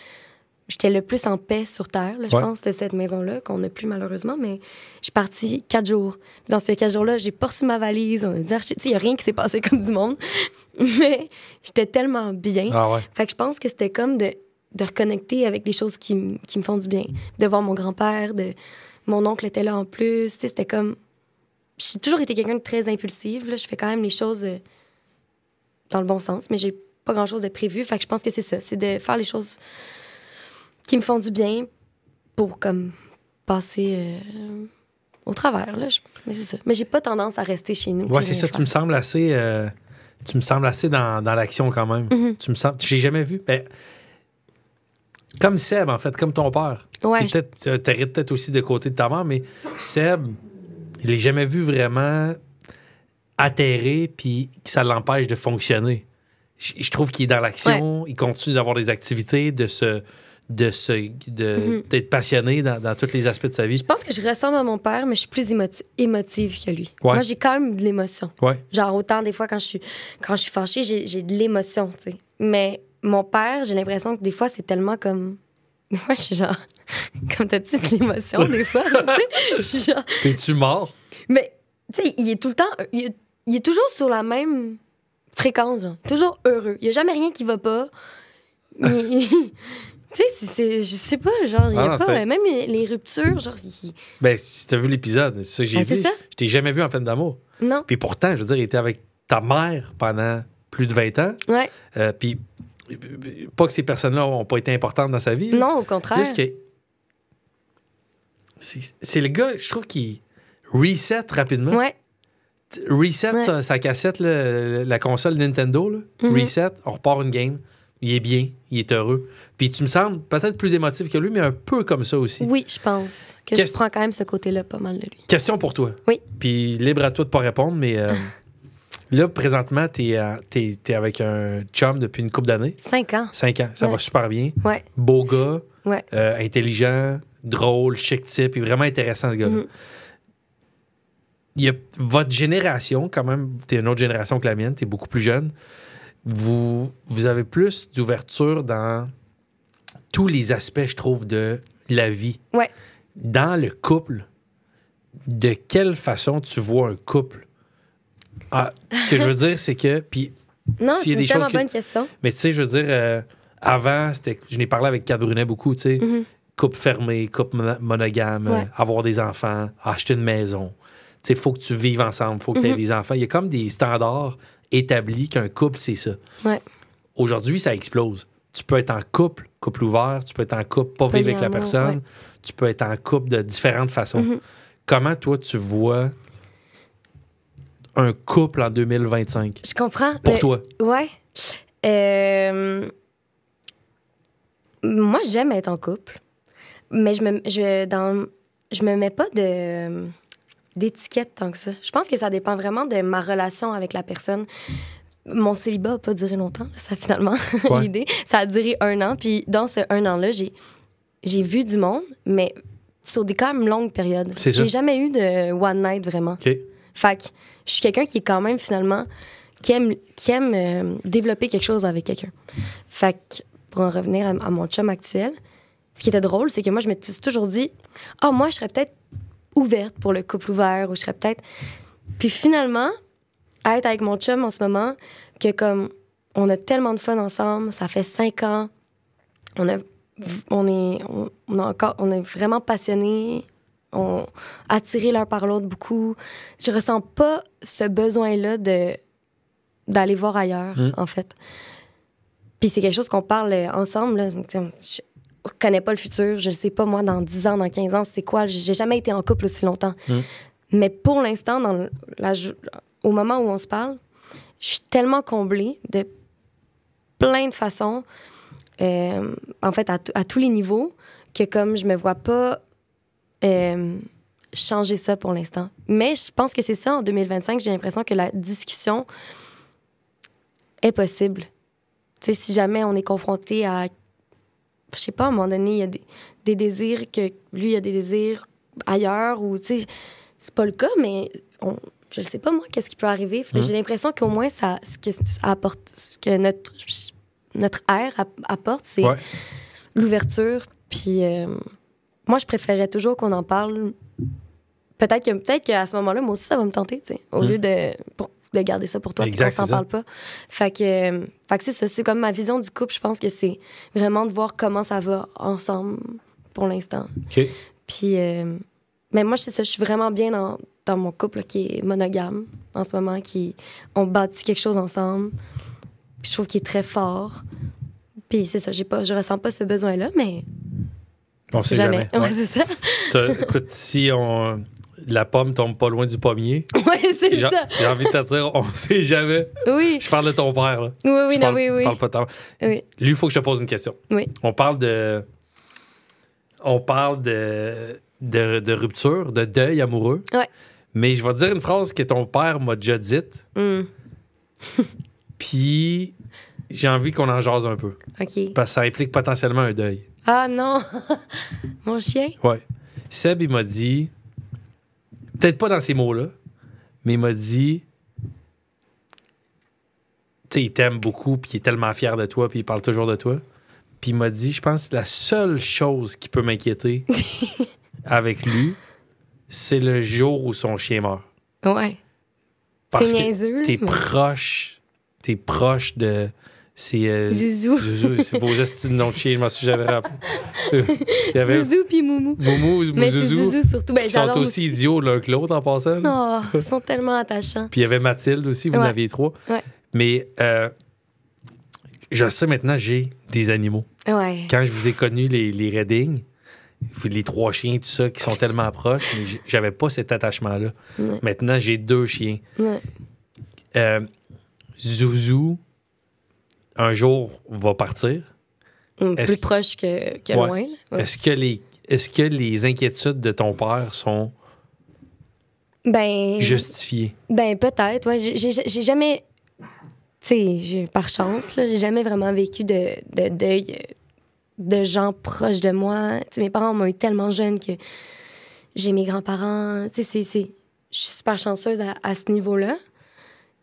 [SPEAKER 2] J'étais le plus en paix sur Terre, là, je pense, c'était cette maison-là, qu'on n'a plus malheureusement, mais je suis partie 4 jours. Dans ces 4 jours-là, j'ai pas reçu ma valise, on a dit, il n'y a rien qui s'est passé comme du monde, mais j'étais tellement bien. Fait que je pense que c'était comme de reconnecter avec les choses qui me font du bien. De voir mon grand-père, mon oncle était là en plus, c'était comme... J'ai toujours été quelqu'un de très impulsive, là. Je fais quand même les choses dans le bon sens, mais j'ai pas grand-chose de prévu, fait que je pense que c'est ça, c'est de faire les choses qui me font du bien pour comme passer au travers, là. Mais c'est ça. Mais j'ai pas tendance à rester chez nous.
[SPEAKER 1] Ouais, c'est ça. Tu me sembles assez dans l'action quand même. Tu me sembles... Je l'ai jamais vu. Comme Seb, en fait, comme ton père.
[SPEAKER 2] Ouais.
[SPEAKER 1] T'arrêtes peut-être aussi de côté de ta mère, mais Seb, il n'est jamais vu vraiment atterrer puis que ça l'empêche de fonctionner. Je trouve qu'il est dans l'action, il continue d'avoir des activités, d'être passionné dans tous les aspects de sa vie.
[SPEAKER 2] Je pense que je ressemble à mon père, mais je suis plus émotive que lui.
[SPEAKER 1] Ouais.
[SPEAKER 2] Moi, j'ai quand même de l'émotion.
[SPEAKER 1] Ouais.
[SPEAKER 2] Genre, autant des fois, quand je suis fâchée, j'ai de l'émotion, tu sais. Mais mon père, j'ai l'impression que des fois, c'est tellement comme... Moi, je suis genre... Comme t'as-tu de l'émotion, des fois, tu sais? Genre...
[SPEAKER 1] T'es-tu mort?
[SPEAKER 2] Mais, tu sais, il est tout le temps... Il est toujours sur la même fréquence, genre. Toujours heureux. Il n'y a jamais rien qui va pas. Tu sais, je sais pas, genre, il y a pas... Même les ruptures, genre...
[SPEAKER 1] Ben, si t'as vu l'épisode, c'est ça que j'ai vu. Je t'ai jamais vu en peine d'amour.
[SPEAKER 2] Non.
[SPEAKER 1] Puis pourtant, je veux dire, il était avec ta mère pendant plus de 20 ans.
[SPEAKER 2] Ouais.
[SPEAKER 1] Puis, pas que ces personnes-là n'ont pas été importantes dans sa vie.
[SPEAKER 2] Non, au contraire.
[SPEAKER 1] Juste que... C'est le gars, je trouve, qui reset rapidement.
[SPEAKER 2] Ouais.
[SPEAKER 1] Reset sa cassette, là, la console Nintendo. Là. Reset, on repart une game. Il est bien, il est heureux. Puis tu me sembles peut-être plus émotif que lui, mais un peu comme ça aussi.
[SPEAKER 2] Oui, je pense que je prends quand même ce côté-là pas mal de lui.
[SPEAKER 1] Question pour toi.
[SPEAKER 2] Oui.
[SPEAKER 1] Puis libre à toi de pas répondre, mais là, présentement, t'es avec un chum depuis une couple d'années.
[SPEAKER 2] 5 ans.
[SPEAKER 1] 5 ans, ça va super bien.
[SPEAKER 2] Ouais.
[SPEAKER 1] Beau gars,
[SPEAKER 2] ouais.
[SPEAKER 1] Intelligent, drôle, chic type, et vraiment intéressant ce gars-là. Il y a votre génération, quand même, t'es une autre génération que la mienne, t'es beaucoup plus jeune. Vous avez plus d'ouverture dans tous les aspects, je trouve, de la vie.
[SPEAKER 2] Ouais.
[SPEAKER 1] Dans le couple, de quelle façon tu vois un couple? Ce que je veux dire, c'est que... Puis,
[SPEAKER 2] non, c'est une tellement bonne question.
[SPEAKER 1] Mais tu sais, je veux dire, avant, je n'ai parlé avec Kat Brunet beaucoup, tu sais. Couple fermé, couple monogame, avoir des enfants, acheter une maison. Tu sais, il faut que tu vives ensemble, il faut que tu aies des enfants. Il y a comme des standards établi qu'un couple, c'est ça.
[SPEAKER 2] Ouais.
[SPEAKER 1] Aujourd'hui, ça explose. Tu peux être en couple ouvert, tu peux être en couple, pas vivre avec la personne, tu peux être en couple de différentes façons. Comment, toi, tu vois un couple en 2025?
[SPEAKER 2] Je comprends.
[SPEAKER 1] Pour toi?
[SPEAKER 2] Ouais. Moi, j'aime être en couple, mais je me mets pas d'étiquette tant que ça. Je pense que ça dépend vraiment de ma relation avec la personne. Mon célibat n'a pas duré longtemps, ça finalement, l'idée. Ça a duré 1 an, puis dans ce 1 an-là, j'ai vu du monde, mais sur des quand même longues périodes. J'ai jamais eu de one night, vraiment.
[SPEAKER 1] Okay.
[SPEAKER 2] Fait que je suis quelqu'un qui est quand même, finalement, qui aime développer quelque chose avec quelqu'un. Fait que, pour en revenir à mon chum actuel, ce qui était drôle, c'est que moi, je me suis toujours dit, moi, je serais peut-être ouverte pour le couple ouvert, ou je serais peut-être... Puis finalement, être avec mon chum en ce moment, que comme on a tellement de fun ensemble, ça fait 5 ans, on est vraiment passionnés, on attiré l'un par l'autre beaucoup. Je ressens pas ce besoin-là d'aller voir ailleurs, en fait. Puis c'est quelque chose qu'on parle ensemble, là. Je connais pas le futur, je ne sais pas, moi, dans 10 ans, dans 15 ans, c'est quoi. J'ai jamais été en couple aussi longtemps. Mais pour l'instant, au moment où on se parle, je suis tellement comblée de plein de façons, en fait, à tous les niveaux, que comme je me vois pas changer ça pour l'instant. Mais je pense que c'est ça, en 2025, j'ai l'impression que la discussion est possible. Tu sais, si jamais on est confronté à... Je sais pas, à un moment donné, il y a des désirs que lui, il a des désirs ailleurs, ou, tu sais, c'est pas le cas, mais je sais pas, moi, qu'est-ce qui peut arriver. J'ai l'impression qu'au moins, ce que ça apporte, ce que notre ère apporte, c'est l'ouverture. Puis moi, je préférais toujours qu'on en parle. Peut-être qu'à ce moment-là, moi aussi, ça va me tenter, tu sais, au lieu de garder ça pour toi, puis qu'on s'en parle pas. Fait que c'est ça, c'est comme ma vision du couple. Je pense que c'est vraiment de voir comment ça va ensemble pour l'instant.
[SPEAKER 1] OK.
[SPEAKER 2] Puis, mais moi, c'est ça, je suis vraiment bien dans mon couple là, qui est monogame en ce moment, on bâtit quelque chose ensemble. Puis je trouve qu'il est très fort. Puis c'est ça, je ressens pas ce besoin-là, mais
[SPEAKER 1] on sait jamais.
[SPEAKER 2] Ouais, c'est ça.
[SPEAKER 1] Écoute, si la pomme tombe pas loin du pommier.
[SPEAKER 2] Oui, c'est ça.
[SPEAKER 1] J'ai envie de te dire, on sait jamais.
[SPEAKER 2] Oui.
[SPEAKER 1] Je parle de ton père, là.
[SPEAKER 2] Oui, non, oui.
[SPEAKER 1] Je parle pas de ton...
[SPEAKER 2] Oui.
[SPEAKER 1] Lui, il faut que je te pose une question.
[SPEAKER 2] Oui.
[SPEAKER 1] On parle de rupture, de deuil amoureux.
[SPEAKER 2] Ouais.
[SPEAKER 1] Mais je vais te dire une phrase que ton père m'a déjà dite. Puis j'ai envie qu'on en jase un peu.
[SPEAKER 2] OK.
[SPEAKER 1] Parce que ça implique potentiellement un deuil.
[SPEAKER 2] Ah non! Mon chien?
[SPEAKER 1] Ouais. Seb, il m'a dit, peut-être pas dans ces mots-là, mais il m'a dit, tu sais, il t'aime beaucoup, puis il est tellement fier de toi, puis il parle toujours de toi. Puis il m'a dit, je pense que la seule chose qui peut m'inquiéter avec lui, c'est le jour où son chien meurt.
[SPEAKER 2] Ouais.
[SPEAKER 1] Parce
[SPEAKER 2] c'est
[SPEAKER 1] que
[SPEAKER 2] niaiseux,
[SPEAKER 1] t'es proche de... C'est
[SPEAKER 2] Zouzou.
[SPEAKER 1] Zouzou, c'est vos estis de nom de chien, je m'en suis jamais rappelé. Il y avait
[SPEAKER 2] Zouzou puis Moumou.
[SPEAKER 1] Moumou,
[SPEAKER 2] Mais c'est
[SPEAKER 1] Zouzou.
[SPEAKER 2] Zouzou surtout. Ben,
[SPEAKER 1] Ils sont
[SPEAKER 2] j'adore
[SPEAKER 1] aussi idiots l'un que l'autre en passant.
[SPEAKER 2] Oh, ils sont tellement attachants.
[SPEAKER 1] Puis il y avait Mathilde aussi, vous en aviez 3.
[SPEAKER 2] Ouais.
[SPEAKER 1] Mais je sais maintenant, j'ai des animaux.
[SPEAKER 2] Ouais.
[SPEAKER 1] Quand je vous ai connus, les Redding, les 3 chiens, tout ça, qui sont tellement proches, mais j'avais pas cet attachement-là.
[SPEAKER 2] Ouais.
[SPEAKER 1] Maintenant, j'ai 2 chiens.
[SPEAKER 2] Ouais.
[SPEAKER 1] Zouzou, un jour, va partir.
[SPEAKER 2] Plus proche que
[SPEAKER 1] Ouais.
[SPEAKER 2] loin. Là. Ouais.
[SPEAKER 1] Est-ce que les inquiétudes de ton père sont
[SPEAKER 2] Ben,
[SPEAKER 1] justifiées?
[SPEAKER 2] Ben, peut-être. Ouais. J'ai jamais. Tu sais, par chance, là, j'ai jamais vraiment vécu de deuil de gens proches de moi. Tu sais, mes parents m'ont eu tellement jeune que j'ai mes grands-parents. Tu sais, je suis super chanceuse à ce niveau-là.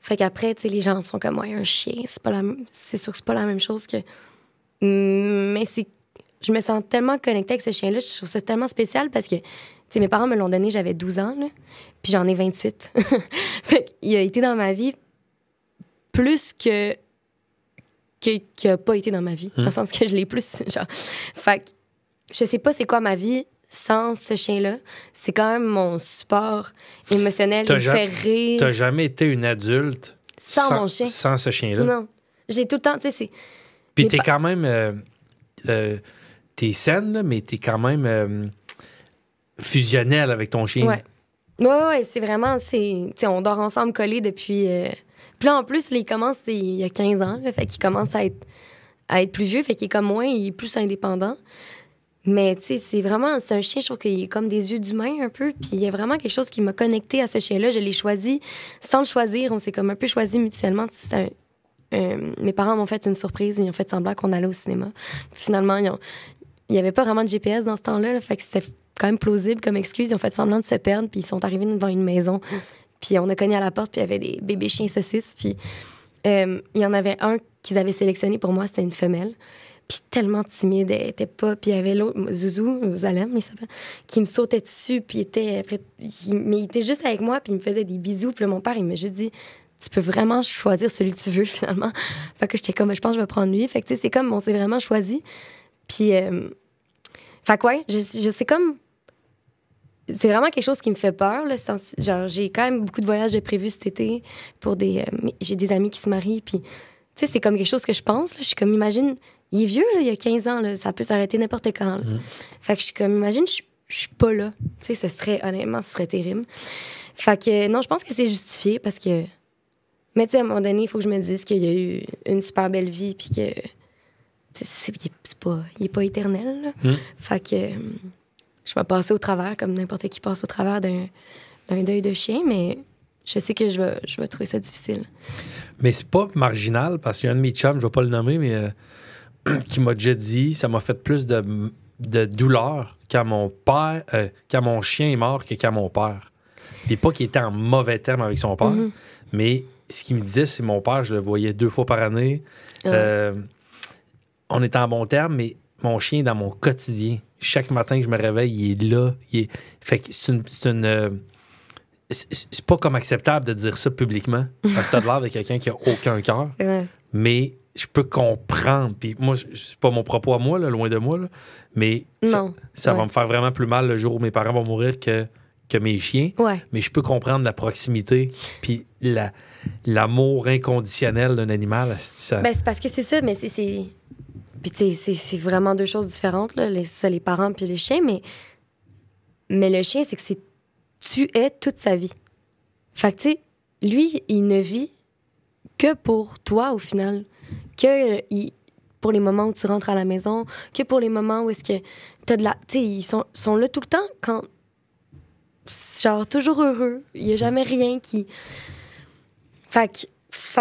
[SPEAKER 2] Fait qu'après, tu sais, les gens sont comme, ouais, un chien, c'est sûr que c'est pas la même chose que. Mais je me sens tellement connectée avec ce chien-là. Je trouve ça tellement spécial parce que, tu sais, mes parents me l'ont donné, j'avais 12 ans, là, puis j'en ai 28. Fait qu'il a été dans ma vie plus qu'il n'a pas été dans ma vie. Dans le sens que je l'ai plus, genre. Fait que je sais pas c'est quoi ma vie sans ce chien-là. C'est quand même mon support émotionnel. Il me fait rire.
[SPEAKER 1] T'as jamais été une adulte
[SPEAKER 2] sans mon chien.
[SPEAKER 1] Sans ce chien-là?
[SPEAKER 2] Non. J'ai tout le temps, tu sais, c'est...
[SPEAKER 1] Puis t'es quand même... t'es saine, là, mais t'es quand même fusionnelle avec ton chien.
[SPEAKER 2] Ouais. Ouais, c'est vraiment... Tu sais, on dort ensemble collés depuis... Puis là, en plus, là, il y a 15 ans, là, fait qu'il commence à être plus vieux, fait qu'il est comme moi, il est plus indépendant. Mais tu sais, c'est un chien, je trouve qu'il est comme des yeux d'humain un peu, puis il y a vraiment quelque chose qui m'a connectée à ce chien-là. Je l'ai choisi sans le choisir, on s'est comme un peu choisi mutuellement. Mes parents m'ont fait une surprise, ils ont fait semblant qu'on allait au cinéma. Puis finalement, il n'y avait pas vraiment de GPS dans ce temps-là, là, fait que c'était quand même plausible comme excuse. Ils ont fait semblant de se perdre, puis ils sont arrivés devant une maison. Puis on a cogné à la porte, puis il y avait des bébés chiens saucisses. Puis il y en avait un qu'ils avaient sélectionné pour moi, c'était une femelle. Puis tellement timide, elle était pas. Puis il y avait l'autre, Zouzou, Zalem, il s'appelle, qui me sautait dessus. Puis il était juste avec moi, puis il me faisait des bisous. Puis là, mon père, il m'a juste dit, tu peux vraiment choisir celui que tu veux, finalement. Fait que j'étais comme, je pense que je vais prendre lui. Fait que tu sais, c'est comme, on s'est vraiment choisi. Puis, fait que ouais, je sais comme... C'est vraiment quelque chose qui me fait peur. Là. Genre, j'ai quand même beaucoup de voyages de prévus cet été pour j'ai des amis qui se marient. Puis, tu sais, c'est comme quelque chose que je pense. Là. Je suis comme, imagine, il est vieux, là, il y a 15 ans. Là, ça peut s'arrêter n'importe quand. Fait que je suis comme, imagine, je suis pas là. Tu sais, honnêtement, ce serait terrible. Fait que, non, je pense que c'est justifié parce que. Mais, tu sais, à un moment donné, il faut que je me dise qu'il y a eu une super belle vie. Puis que. Il est pas éternel. Là. Fait que. Je vais passer au travers, comme n'importe qui passe au travers d'un deuil de chien, mais je sais que je vais trouver ça difficile. Mais
[SPEAKER 1] c'est pas marginal, parce qu'il y a un de mes chums, je vais pas le nommer, mais qui m'a déjà dit, ça m'a fait plus de douleur quand mon chien est mort que quand mon père. Et pas qu'il était en mauvais terme avec son père, mais ce qu'il me disait, c'est mon père, je le voyais 2 fois par année. On était en bon terme, mais mon chien est dans mon quotidien. Chaque matin que je me réveille, il est là. Fait que c'est pas comme acceptable de dire ça publiquement. Parce que t'as l'air de quelqu'un qui a aucun cœur. Mais je peux comprendre. Puis moi, c'est pas mon propos à moi, là, loin de moi. Là, mais ça va me faire vraiment plus mal le jour où mes parents vont mourir que mes chiens. Mais je peux comprendre la proximité. Puis l'amour inconditionnel d'un animal.
[SPEAKER 2] C'est parce que c'est ça, mais c'est... Puis, tu sais, c'est vraiment 2 choses différentes, là, les parents puis les chiens. Mais le chien, c'est que tu es toute sa vie. Fait que, tu sais, lui, il ne vit que pour toi, au final. Pour les moments où tu rentres à la maison, que pour les moments où est-ce que t'as de la... Tu sais, ils sont là tout le temps quand... Genre, toujours heureux. Il n'y a jamais rien qui... Fait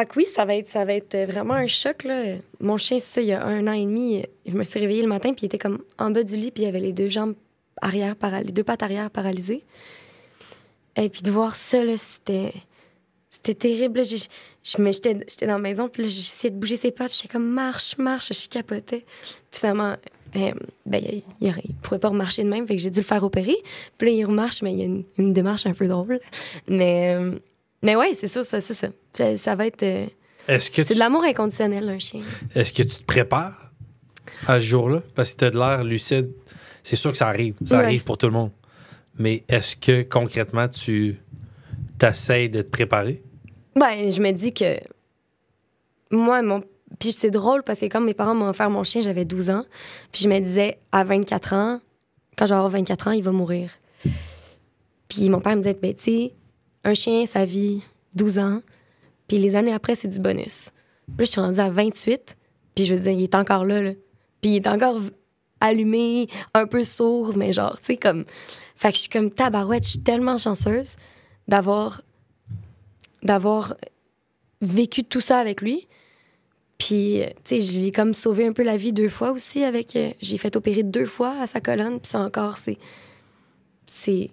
[SPEAKER 2] que oui, ça va être vraiment un choc, là. Mon chien, c'est ça, il y a 1 an et demi, je me suis réveillée le matin, puis il était comme en bas du lit, puis il avait les 2 jambes arrière, les 2 pattes arrière paralysées. Et puis de voir ça, là, c'était terrible. Là. J'étais dans la maison, puis là, j'essayais de bouger ses pattes. J'étais comme marche, je capotais. Puis finalement, il pouvait pas remarcher de même, fait que j'ai dû le faire opérer. Puis là, il remarche, mais il y a une démarche un peu drôle. Mais ouais, c'est sûr, c'est ça. Ça va être... c'est de l'amour inconditionnel, un chien.
[SPEAKER 1] Est-ce que tu te prépares à ce jour-là? Parce que tu as de l'air lucide. C'est sûr que ça arrive. Ça arrive pour tout le monde. Mais est-ce que, concrètement, tu t'essayes de te préparer?
[SPEAKER 2] Ben, je me dis que... Moi, Puis c'est drôle, parce que quand mes parents m'ont offert mon chien, j'avais 12 ans. Puis je me disais, à 24 ans, quand je vais avoir 24 ans, il va mourir. Puis mon père me disait, ben, tu sais, un chien, ça vit 12 ans. Puis les années après, c'est du bonus. Puis là, je suis rendue à 28. Puis je me disais, il est encore là. Puis il est encore allumé, un peu sourd, mais genre, tu sais, comme... Fait que je suis comme tabarouette, je suis tellement chanceuse d'avoir vécu tout ça avec lui. Puis, tu sais, j'ai comme sauvé un peu la vie 2 fois aussi avec... j'ai fait opérer 2 fois à sa colonne, puis ça encore, je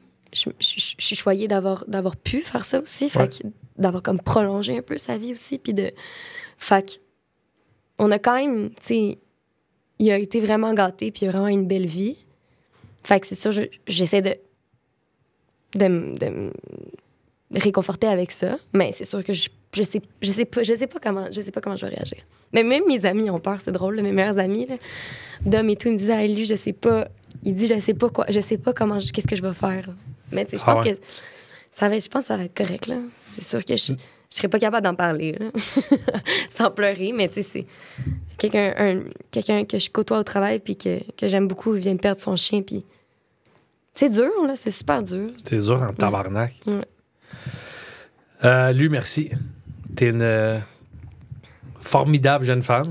[SPEAKER 2] suis choyée d'avoir pu faire ça aussi, fait que d'avoir comme prolongé un peu sa vie aussi, puis fait que on a quand même, tu sais, il a été vraiment gâté, puis il a vraiment une belle vie. Fait que c'est sûr, j'essaie de me réconforter avec ça, mais c'est sûr que je sais pas comment je vais réagir. Mais même mes amis ont peur, c'est drôle, là, mes meilleurs amis, là, Dom et tout, ils me disaient, hey, lui, je sais pas comment, qu'est-ce que je vais faire. Mais je pense que je pense que ça va être correct, là. C'est sûr que je serais pas capable d'en parler, là. Sans pleurer, mais tu sais, c'est quelqu'un que je côtoie au travail puis que j'aime beaucoup, vient de perdre son chien, puis c'est dur, là, c'est super dur.
[SPEAKER 1] C'est dur en tabarnak.
[SPEAKER 2] Ouais.
[SPEAKER 1] Lui, merci. T'es une formidable jeune femme.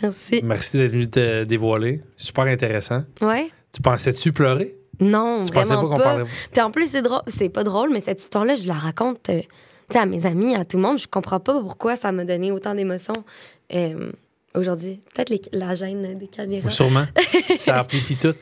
[SPEAKER 2] Merci.
[SPEAKER 1] Merci d'être venue te dévoiler. Super intéressant.
[SPEAKER 2] Ouais.
[SPEAKER 1] Tu pensais-tu pleurer?
[SPEAKER 2] Non,
[SPEAKER 1] tu
[SPEAKER 2] vraiment
[SPEAKER 1] pensais pas qu'on
[SPEAKER 2] pas.
[SPEAKER 1] parlait...
[SPEAKER 2] Puis en plus, c'est drôle, c'est pas drôle, mais cette histoire-là, je la raconte tu sais, à mes amis, à tout le monde. Je comprends pas pourquoi ça m'a donné autant d'émotions aujourd'hui. Peut-être la gêne des caméras.
[SPEAKER 1] Sûrement. Ça amplifie tout.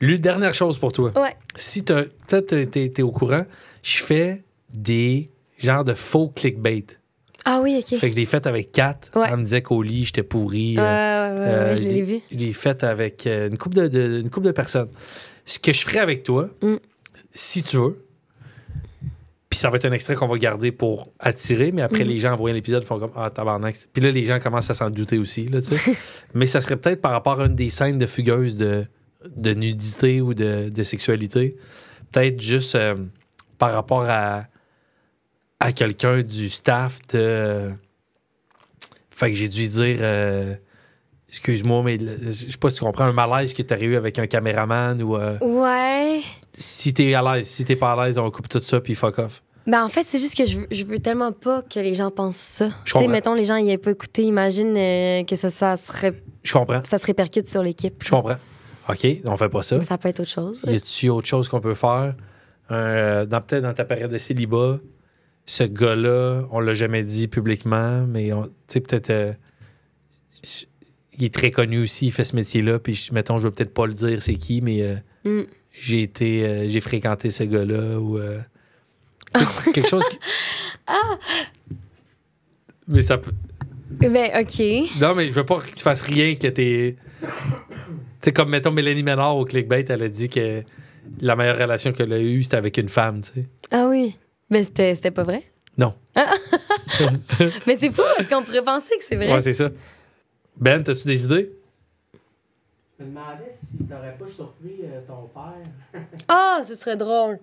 [SPEAKER 1] Dernière chose pour toi.
[SPEAKER 2] Ouais.
[SPEAKER 1] Si peut-être t'es au courant, je fais des genres de faux clickbait.
[SPEAKER 2] Ah oui, OK.
[SPEAKER 1] Fait que je l'ai fait avec Kat.
[SPEAKER 2] Ouais.
[SPEAKER 1] Elle me disait qu'au lit, j'étais pourri.
[SPEAKER 2] Je l'ai vu.
[SPEAKER 1] Je l'ai fait avec une couple de personnes. Ce que je ferais avec toi, si tu veux, puis ça va être un extrait qu'on va garder pour attirer, mais après, les gens en voyant l'épisode font comme « Ah, tabarnak! » Puis là, les gens commencent à s'en douter aussi, là, tu sais. Mais ça serait peut-être par rapport à une des scènes de fugueuse de nudité ou de sexualité. Peut-être juste par rapport à quelqu'un du staff de... Fait que j'ai dû dire... excuse-moi, mais je sais pas si tu comprends, un malaise que tu aurais eu avec un caméraman ou...
[SPEAKER 2] Ouais.
[SPEAKER 1] Si t'es à l'aise, si t'es pas à l'aise, on coupe tout ça puis fuck off.
[SPEAKER 2] Ben en fait, c'est juste que je veux tellement pas que les gens pensent ça.
[SPEAKER 1] Je
[SPEAKER 2] Tu sais,
[SPEAKER 1] comprends.
[SPEAKER 2] mettons, les gens y aient pas écouté, imagine que ça
[SPEAKER 1] Je comprends.
[SPEAKER 2] se répercute sur l'équipe.
[SPEAKER 1] Je comprends. OK, on fait pas ça.
[SPEAKER 2] Mais ça peut être autre chose.
[SPEAKER 1] Y a-tu autre chose qu'on peut faire? Peut-être dans ta période de célibat, ce gars-là, on l'a jamais dit publiquement, mais tu sais, peut-être... il est très connu aussi, il fait ce métier-là, puis mettons, je veux peut-être pas le dire c'est qui, mais j'ai fréquenté ce gars-là, ou... quelque chose qui... Mais ça peut...
[SPEAKER 2] Ben, OK.
[SPEAKER 1] Non, mais je veux pas que tu fasses rien que t'es... Tu sais, comme, mettons, Mélanie Ménard au Clickbait, elle a dit que la meilleure relation qu'elle a eue, c'était avec une femme, tu sais.
[SPEAKER 2] Ah oui. Ben, c'était pas vrai?
[SPEAKER 1] Non.
[SPEAKER 2] Mais c'est fou, parce qu'on pourrait penser que c'est vrai.
[SPEAKER 1] Ouais, c'est ça. Ben, t'as-tu des idées?
[SPEAKER 3] Je me demandais si t'aurais pas surpris ton père.
[SPEAKER 2] Ah, ce serait drôle.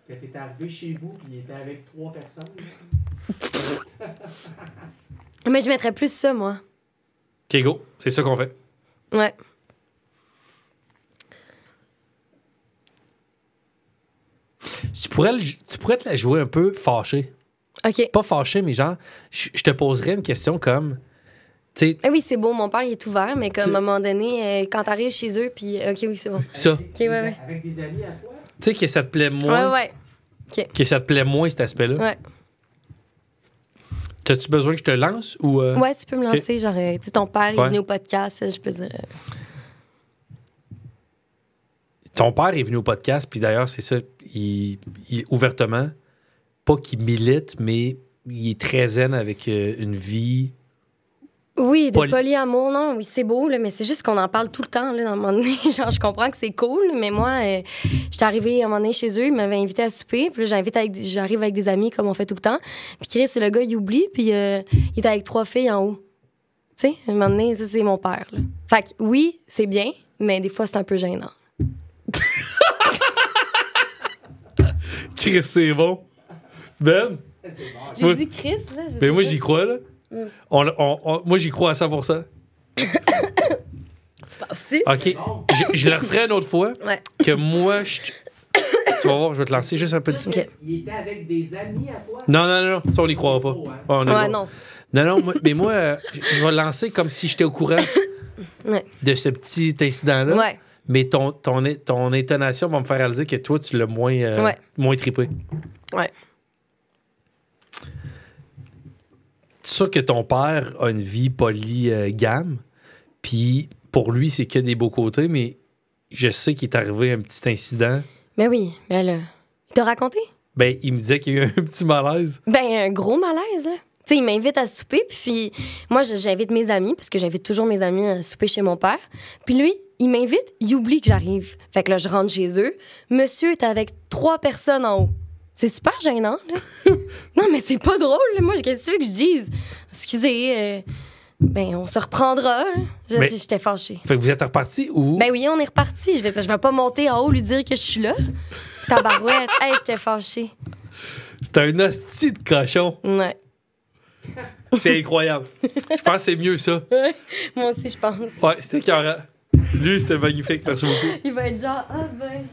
[SPEAKER 3] Que t'étais arrivé chez vous puis il était avec 3 personnes.
[SPEAKER 2] Mais je mettrais plus ça, moi.
[SPEAKER 1] OK, go. C'est ça qu'on fait.
[SPEAKER 2] Ouais.
[SPEAKER 1] Tu pourrais te la jouer un peu fâché.
[SPEAKER 2] OK.
[SPEAKER 1] Pas fâché, mais genre, je te poserais une question comme... Tu sais,
[SPEAKER 2] Ah oui, c'est beau, mon père, il est ouvert, mais comme à un moment donné, quand t'arrives chez eux, puis OK, oui, c'est bon.
[SPEAKER 1] ça.
[SPEAKER 2] OK, ouais.
[SPEAKER 3] Avec des amis à toi?
[SPEAKER 1] Tu sais que ça te plaît moins.
[SPEAKER 2] Ouais.
[SPEAKER 1] Que ça te plaît moins, cet aspect-là.
[SPEAKER 2] Ouais.
[SPEAKER 1] T'as-tu besoin que je te lance ou.
[SPEAKER 2] Ouais, tu peux me lancer. Genre, tu sais, ton père, il est
[SPEAKER 1] Ouais.
[SPEAKER 2] venu au podcast, je peux dire.
[SPEAKER 1] Ton père est venu au podcast, puis d'ailleurs, c'est ça, il ouvertement, pas qu'il milite, mais il est très zen avec une vie.
[SPEAKER 2] Oui, de
[SPEAKER 1] Poly-
[SPEAKER 2] polyamour, non, oui, c'est beau, là, mais c'est juste qu'on en parle tout le temps, là, à un moment donné. Genre, je comprends que c'est cool, mais moi, j'étais arrivée à un moment donné chez eux, ils m'avaient invité à souper, puis là, j'arrive avec des amis, comme on fait tout le temps. Puis Chris, le gars, il oublie, puis il est avec 3 filles en haut. Tu sais, à un moment donné, ça, c'est mon père, là. Fait que oui, c'est bien, mais des fois, c'est un peu gênant.
[SPEAKER 1] Chris, c'est bon. Ben?
[SPEAKER 2] J'ai
[SPEAKER 1] Ouais.
[SPEAKER 2] dit Chris, là. je sais
[SPEAKER 1] Ben, moi,
[SPEAKER 2] pas.
[SPEAKER 1] j'y crois, là. Moi, j'y crois à 100%.
[SPEAKER 2] Tu penses-tu?
[SPEAKER 1] OK. Je le referai une autre fois.
[SPEAKER 2] Ouais.
[SPEAKER 1] Que moi, tu vas voir, je vais te lancer juste un petit.
[SPEAKER 2] OK.
[SPEAKER 3] Il était avec des amis à toi?
[SPEAKER 1] Non. Ça, on n'y croira pas.
[SPEAKER 3] Oh, hein.
[SPEAKER 1] Ouais, on est
[SPEAKER 2] Ouais,
[SPEAKER 1] bon.
[SPEAKER 2] non.
[SPEAKER 1] Non, mais moi, je vais le lancer comme si j'étais au courant
[SPEAKER 2] Ouais.
[SPEAKER 1] de ce petit incident-là.
[SPEAKER 2] Ouais.
[SPEAKER 1] Mais ton intonation va me faire réaliser que toi, tu l'as
[SPEAKER 2] Ouais.
[SPEAKER 1] moins trippé.
[SPEAKER 2] Ouais.
[SPEAKER 1] C'est sûr que ton père a une vie polygame, puis pour lui, c'est que des beaux côtés, mais je sais qu'il est arrivé un petit incident.
[SPEAKER 2] Mais oui, mais là. Il t'a raconté?
[SPEAKER 1] Ben, il me disait qu'il y a eu un petit malaise.
[SPEAKER 2] Ben, un gros malaise, là. Tu sais, il m'invite à souper, puis moi, j'invite mes amis, parce que j'invite toujours mes amis à souper chez mon père. Puis lui, il m'invite, il oublie que j'arrive. Fait que là, je rentre chez eux. Monsieur est avec 3 personnes en haut. C'est super gênant, là. Non, mais c'est pas drôle, là. Moi, qu'est-ce que tu veux que je dise? Excusez, ben, on se reprendra. Hein.
[SPEAKER 1] Mais-
[SPEAKER 2] J'étais fâchée.
[SPEAKER 1] Fait que vous êtes reparti ou...
[SPEAKER 2] Ben oui, on est reparti. Je vais pas monter en haut lui dire que je suis là. Tabarouette. Hey, j'étais fâchée.
[SPEAKER 1] C'est un hostie de cochon.
[SPEAKER 2] Ouais.
[SPEAKER 1] C'est incroyable. Je pense que c'est mieux ça.
[SPEAKER 2] Moi aussi, je pense.
[SPEAKER 1] Ouais, c'était écœurant. Lui, c'était magnifique. Merci beaucoup.
[SPEAKER 2] Il va être genre, ah ben.